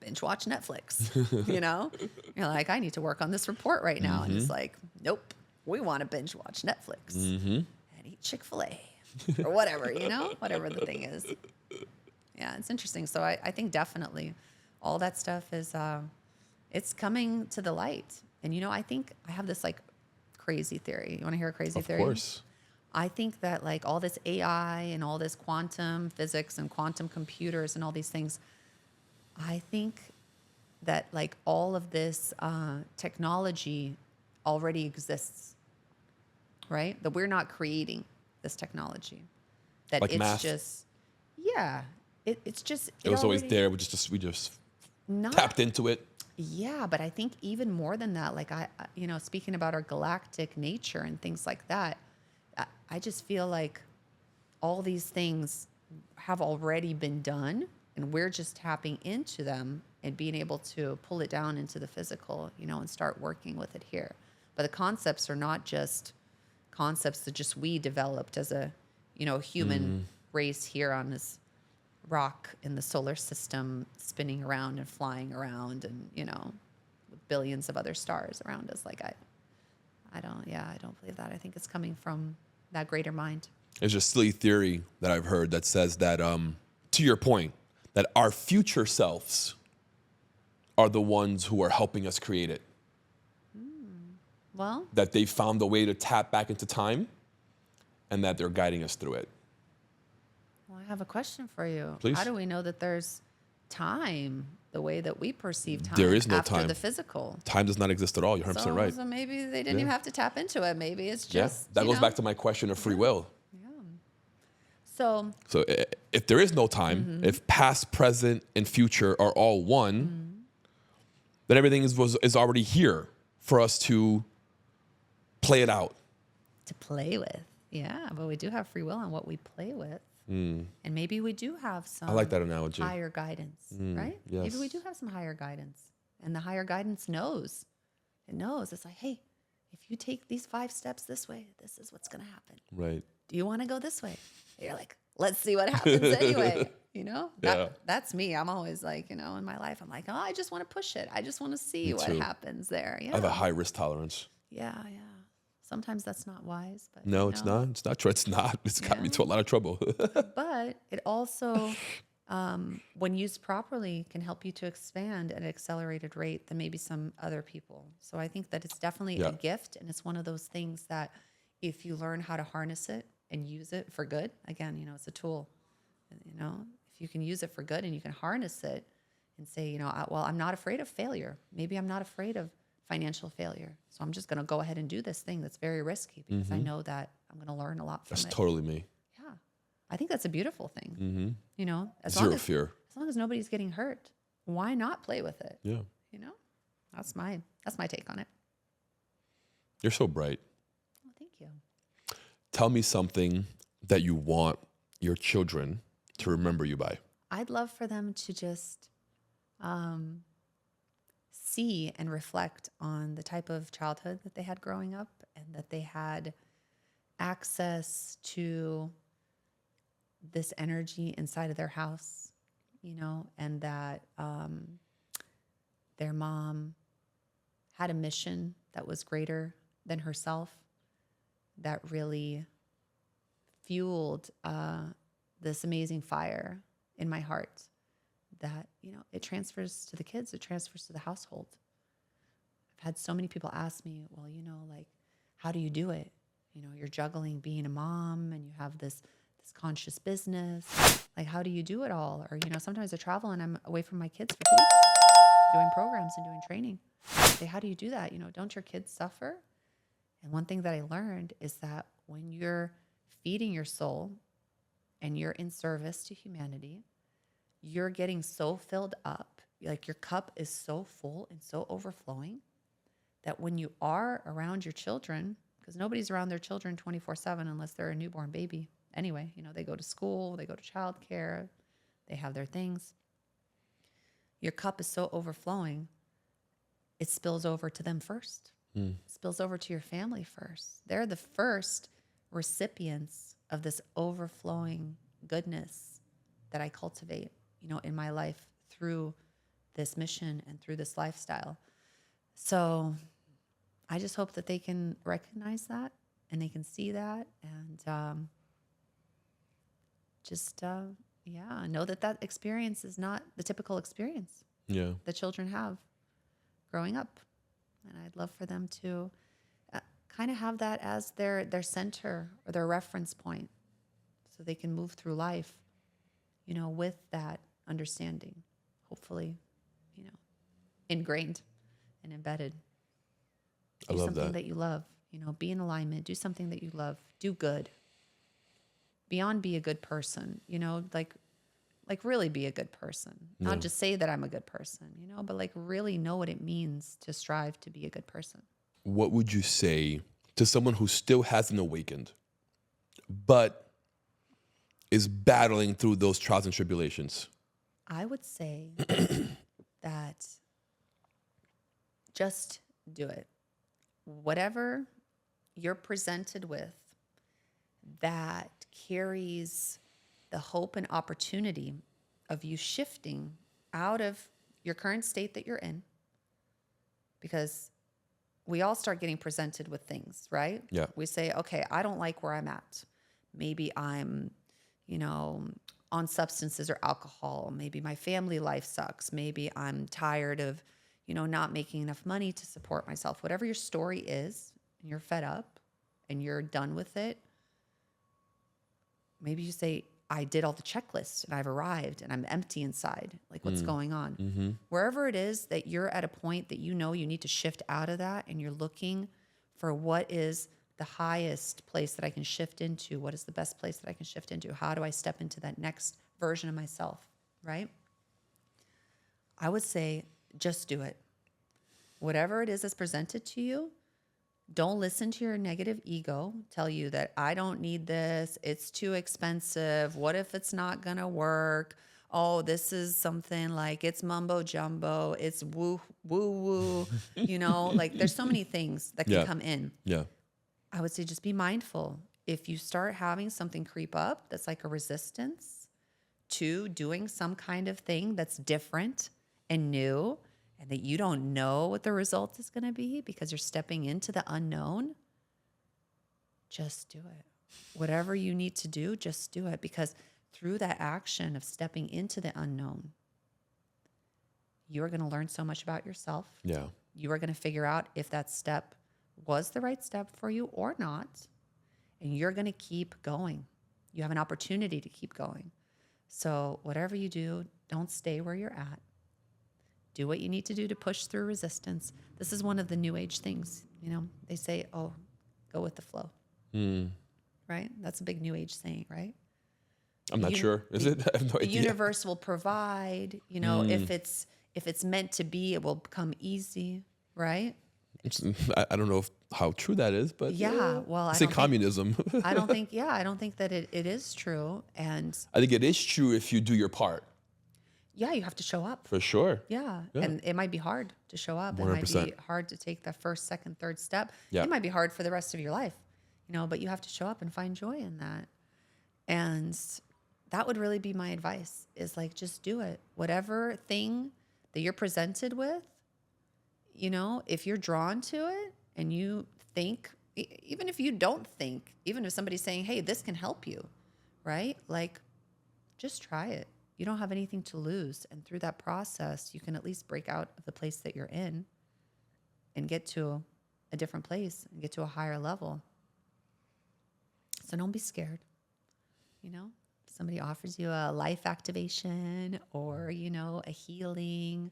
binge watch Netflix, you know? You're like, I need to work on this report right now. And it's like, nope, we want to binge watch Netflix and eat Chick-fil-A or whatever, you know, whatever the thing is. Yeah, it's interesting. So I think definitely all that stuff is, it's coming to the light. And, you know, I think I have this like crazy theory. You want to hear a crazy theory? Of course. I think that like all this AI and all this quantum physics and quantum computers and all these things, I think that like all of this technology already exists, right? That we're not creating this technology. That Like it's math? just, yeah, it's just. It was always already- there. We just Not, tapped into it. yeah, but I think even more than that, like you know, speaking about our galactic nature and things like that, I just feel like all these things have already been done, and we're just tapping into them and being able to pull it down into the physical, you know, and start working with it here. But the concepts are not just concepts that just we developed as a, you know, human race here on this rock in the solar system, spinning around and flying around, and, you know, with billions of other stars around us. Like I don't believe that. I think it's coming from that greater mind. There's a silly theory that I've heard that says that, to your point, that our future selves are the ones who are helping us create it. Well, That they found a way to tap back into time and that they're guiding us through it. I have a question for you. Please. How do we know that there's time the way that we perceive time There is no after time. the physical? Time does not exist at all. You're 100% right. So maybe they didn't Yeah. even have to tap into it. Maybe it's Yeah, just, that you goes know. back to my question of free will. So So if there is no time, if past, present, and future are all one, then everything is already here for us to play it out. to play with. Yeah, but we do have free will on what we play with. And maybe we do have some I like that analogy. higher guidance, right? yes. Maybe we do have some higher guidance. And the higher guidance knows. It knows. It's like, hey, if you take these 5 steps this way, this is what's going to happen. Right. Do you want to go this way? You're like, let's see what happens anyway. You know, Yeah. that's me. I'm always like, you know, in my life, I'm like, oh, I just want to push it. I just want to see Me what too. happens there. Yeah. I have a high risk tolerance. Yeah. Sometimes that's not wise, but No, you it's know. not. It's not true. It's not. It's got me Yeah. to a lot of trouble. But it also, when used properly, can help you to expand at an accelerated rate than maybe some other people. So I think that it's definitely Yeah. a gift, and it's one of those things that if you learn how to harness it and use it for good, again, you know, it's a tool. You know, if you can use it for good and you can harness it and say, you know, well, I'm not afraid of failure. Maybe I'm not afraid of financial failure. So I'm just going to go ahead and do this thing that's very risky because I know that I'm going to learn a lot from That's it. totally me. Yeah. I think that's a beautiful thing. You know, as Zero long as, fear. as long as nobody's getting hurt, why not play with it? Yeah. You know, that's my take on it. You're so bright. Well, thank you. Tell me something that you want your children to remember you by. I'd love for them to just see and reflect on the type of childhood that they had growing up, and that they had access to this energy inside of their house, you know, and that their mom had a mission that was greater than herself, that really fueled this amazing fire in my heart, that, you know, it transfers to the kids, it transfers to the household. I've had so many people ask me, well, you know, like, how do you do it? You know, you're juggling being a mom and you have this conscious business. Like, how do you do it all? Or, you know, sometimes I travel and I'm away from my kids for 2 weeks doing programs and doing training. I say, how do you do that? You know, don't your kids suffer? And one thing that I learned is that when you're feeding your soul and you're in service to humanity, you're getting so filled up, like your cup is so full and so overflowing, that when you are around your children, because nobody's around their children 24/7 unless they're a newborn baby. Anyway, you know, they go to school, they go to childcare, they have their things. Your cup is so overflowing, it spills over to them first. It spills over to your family first. They're the first recipients of this overflowing goodness that I cultivate, you know, in my life through this mission and through this lifestyle. So I just hope that they can recognize that and they can see that and know that that experience is not the typical experience that children have growing up. And I'd love for them to kind of have that as their center or their reference point so they can move through life, with that understanding, hopefully, ingrained and embedded. I Do love something that. that you love, be in alignment, do something that you love, do good. Beyond be a good person, like really be a good person. Not just say that I'm a good person, but like really know what it means to strive to be a good person. What would you say to someone who still hasn't awakened, but is battling through those trials and tribulations? I would say that just do it. Whatever you're presented with that carries the hope and opportunity of you shifting out of your current state that you're in, because we all start getting presented with things, right? Yeah. We say, okay, I don't like where I'm at. Maybe I'm, on substances or alcohol. Maybe my family life sucks. Maybe I'm tired of, not making enough money to support myself. Whatever your story is, and you're fed up and you're done with it. Maybe you say, I did all the checklists and I've arrived and I'm empty inside. Like, what's going on? Mm-hmm. Wherever it is that you're at a point that you need to shift out of that and you're looking for what is the highest place that I can shift into, what is the best place that I can shift into, how do I step into that next version of myself, right? I would say just do it. Whatever it is that's presented to you, don't listen to your negative ego tell you that I don't need this, it's too expensive, what if it's not gonna work? Oh, this is something like it's mumbo jumbo, it's woo woo, like there's so many things that can come in. Yeah. I would say just be mindful. If you start having something creep up that's like a resistance to doing some kind of thing that's different and new, and that you don't know what the result is going to be because you're stepping into the unknown, just do it. Whatever you need to do, just do it. Because through that action of stepping into the unknown, you're going to learn so much about yourself. Yeah. You are going to figure out if that step was the right step for you or not. And you're going to keep going. You have an opportunity to keep going. So whatever you do, don't stay where you're at. Do what you need to do to push through resistance. This is one of the new age things. They say, oh, go with the flow. Right? That's a big new age saying, right? I'm not sure. Is it? I have no The idea. universe will provide, if it's meant to be, it will become easy, right? I don't know how true that is, but Yeah, well, I say don't communism. I don't think that it is true. And I think it is true if you do your part. yeah, you have to show up. For sure. Yeah. Yeah. And it might be hard to show up. 100%. It might be hard to take the first, second, third step. Yeah. It might be hard for the rest of your life, but you have to show up and find joy in that. And that would really be my advice is like, just do it. Whatever thing that you're presented with, if you're drawn to it and you think, even if you don't think, even if somebody's saying, hey, this can help you, right? Like, just try it. You don't have anything to lose. And through that process, you can at least break out of the place that you're in and get to a different place and get to a higher level. So don't be scared. Somebody offers you a life activation or, a healing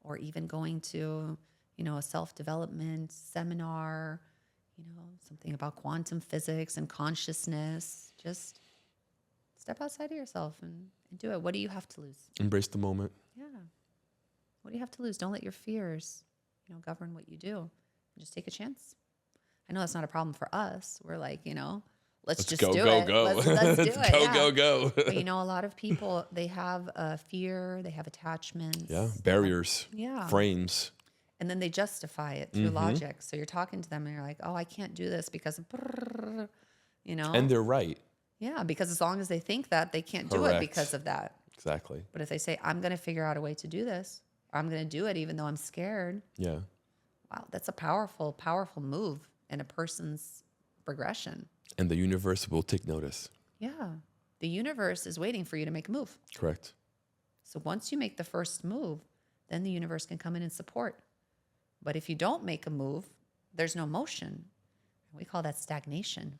or even going to, a self-development seminar, something about quantum physics and consciousness. Just step outside of yourself and do it. What do you have to lose? Embrace the moment. Yeah. What do you have to lose? Don't let your fears, govern what you do. Just take a chance. I know that's not a problem for us. We're like, let's just go, do go, it. go. Let's do it. Go, Yeah. go. But a lot of people, they have fear, they have attachments. Yeah. Barriers. Yeah. Frames. And then they justify it through logic. So you're talking to them and you're like, oh, I can't do this because of, And they're right. Yeah, because as long as they think that, they can't do it Correct. because of that. Exactly. But if they say, I'm going to figure out a way to do this, or I'm going to do it even though I'm scared. Yeah. Wow, that's a powerful, powerful move in a person's progression. And the universe will take notice. Yeah. The universe is waiting for you to make a move. Correct. So once you make the first move, then the universe can come in and support. But if you don't make a move, there's no motion. We call that stagnation.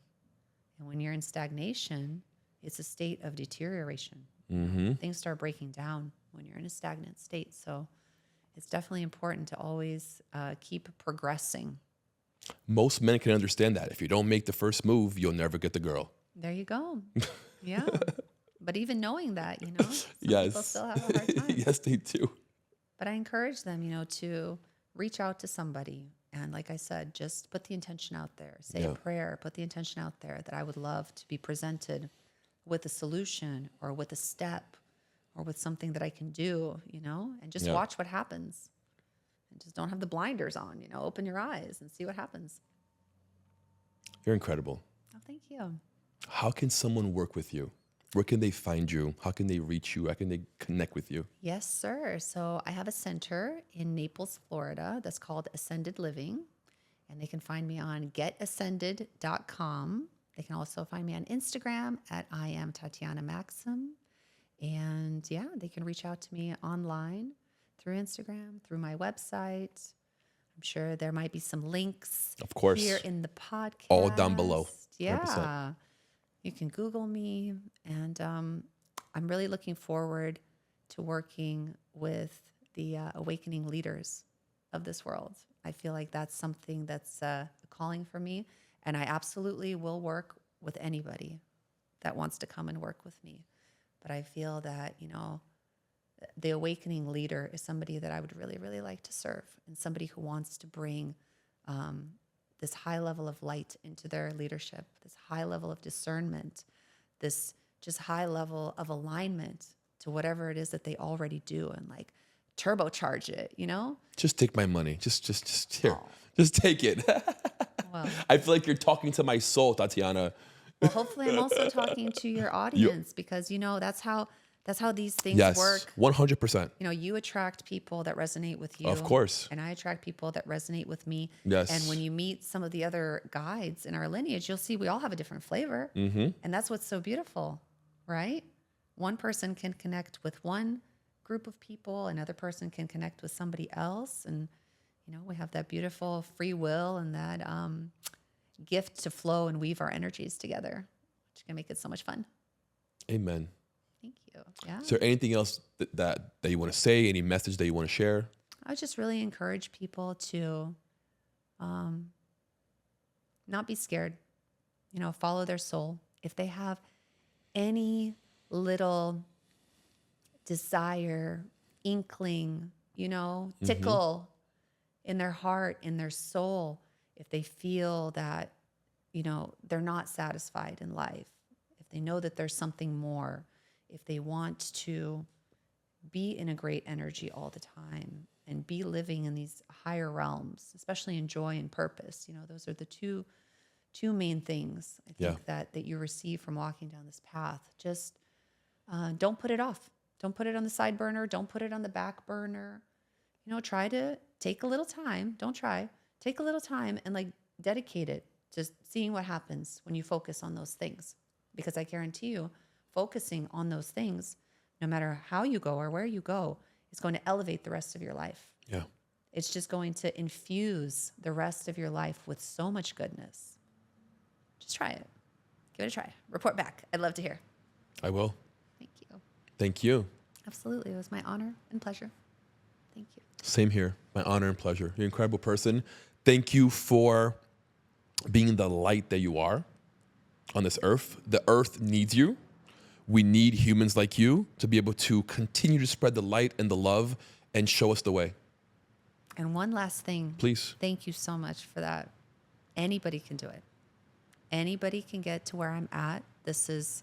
And when you're in stagnation, it's a state of deterioration. Mm-hmm. Things start breaking down when you're in a stagnant state. So it's definitely important to always keep progressing. Most men can understand that. If you don't make the first move, you'll never get the girl. There you go. Yeah. But even knowing that, some Yes. people still have a hard time. Yes, they do. But I encourage them, to reach out to somebody. And like I said, just put the intention out there. Say a prayer, put the intention out there that I would love to be presented with a solution or with a step or with something that I can do, and just watch what happens. And just don't have the blinders on, open your eyes and see what happens. You're incredible. Oh, thank you. How can someone work with you? Where can they find you? How can they reach you? How can they connect with you? Yes, sir. So I have a center in Naples, Florida that's called Ascended Living. And they can find me on getascended.com. They can also find me on Instagram at I am Tatiana Maxim. And yeah, they can reach out to me online through Instagram, through my website. I'm sure there might be some links Of course. here in the podcast. All down below. 100%. Yeah. You can Google me. And I'm really looking forward to working with the awakening leaders of this world. I feel like that's something that's a calling for me. And I absolutely will work with anybody that wants to come and work with me. But I feel that, the awakening leader is somebody that I would really, really like to serve, and somebody who wants to bring this high level of light into their leadership, this high level of discernment, this just high level of alignment to whatever it is that they already do, and like turbocharge it, Just take my money. Just here. Just take it. Well, I feel like you're talking to my soul, Tatiana. well, hopefully I'm also talking to your audience because, that's how these things Yes, work. 100%. You attract people that resonate with you. Of course. And I attract people that resonate with me. Yes. And when you meet some of the other guides in our lineage, you'll see we all have a different flavor. Mm-hmm. And that's what's so beautiful, right? One person can connect with one group of people, another person can connect with somebody else. And, we have that beautiful free will and that gift to flow and weave our energies together, which can make it so much fun. Amen. Thank you. Yeah. Is there anything else that you want to say? Any message that you want to share? I would just really encourage people to not be scared, follow their soul. If they have any little desire, inkling, tickle in their heart, in their soul, if they feel that, they're not satisfied in life, if they know that there's something more, if they want to be in a great energy all the time and be living in these higher realms, especially in joy and purpose, those are the two main things I think that you receive from walking down this path. Just don't put it off. Don't put it on the side burner. Don't put it on the back burner. Try to take a little time. Take a little time and dedicate it to seeing what happens when you focus on those things. Because I guarantee you, focusing on those things, no matter how you go or where you go, is going to elevate the rest of your life. Yeah. It's just going to infuse the rest of your life with so much goodness. Just try it. Give it a try. Report back. I'd love to hear. I will. Thank you. Thank you. Absolutely. It was my honor and pleasure. Thank you. Same here. My honor and pleasure. You're an incredible person. Thank you for being the light that you are on this earth. The earth needs you. We need humans like you to be able to continue to spread the light and the love and show us the way. And one last thing. Please. Thank you so much for that. Anybody can do it. Anybody can get to where I'm at. This is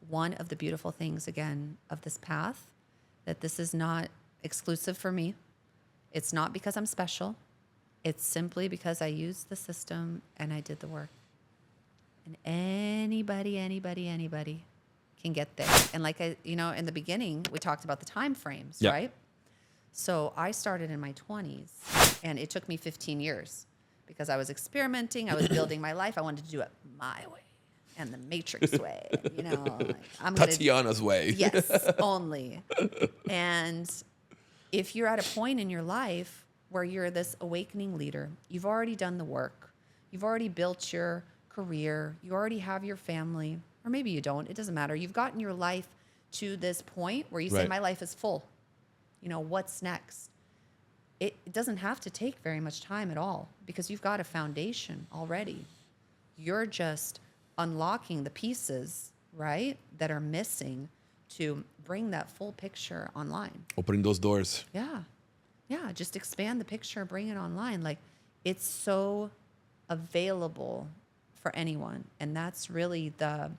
one of the beautiful things, again, of this path, that this is not exclusive for me. It's not because I'm special. It's simply because I used the system and I did the work. And anybody can get there. And in the beginning, we talked about the time frames, right? So I started in my 20s, and it took me 15 years because I was experimenting. I was building my life. I wanted to do it my way and the Matrix way. You know, like, I'm gonna, Tatiana's way. yes, only. And if you're at a point in your life where you're this awakening leader, you've already done the work, you've already built your career, you already have your family, or maybe you don't, it doesn't matter. You've gotten your life to this point where you say, Right. my life is full. You know, what's next? It doesn't have to take very much time at all because you've got a foundation already. You're just unlocking the pieces, right, that are missing to bring that full picture online. Opening those doors. Yeah. Yeah. Just expand the picture, bring it online. Like, it's so available for anyone. And that's really the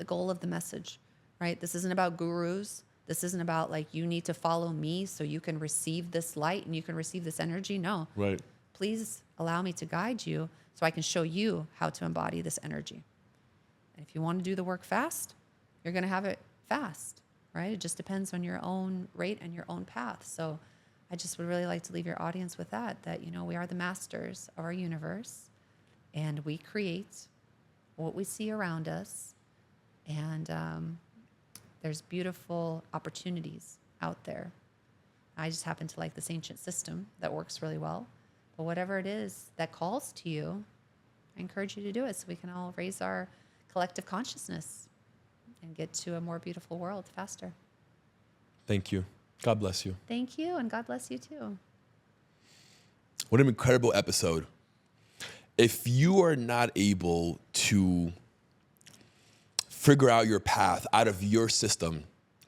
goal of the message, right? This isn't about gurus. This isn't about like, you need to follow me so you can receive this light and you can receive this energy. No. Right. Please allow me to guide you so I can show you how to embody this energy. And if you want to do the work fast, you're going to have it fast, right? It just depends on your own rate and your own path. So I just would really like to leave your audience with that, you know, we are the masters of our universe and we create what we see around us. And there's beautiful opportunities out there. I just happen to like this ancient system that works really well. But whatever it is that calls to you, I encourage you to do it so we can all raise our collective consciousness and get to a more beautiful world faster. Thank you. God bless you. Thank you, and God bless you too. What an incredible episode. If you are not able to figure out your path out of your system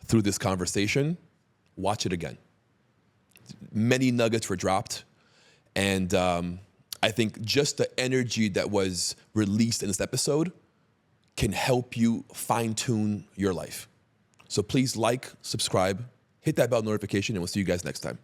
through this conversation, watch it again. Many nuggets were dropped. And I think just the energy that was released in this episode can help you fine-tune your life. So please like, subscribe, hit that bell notification, and we'll see you guys next time.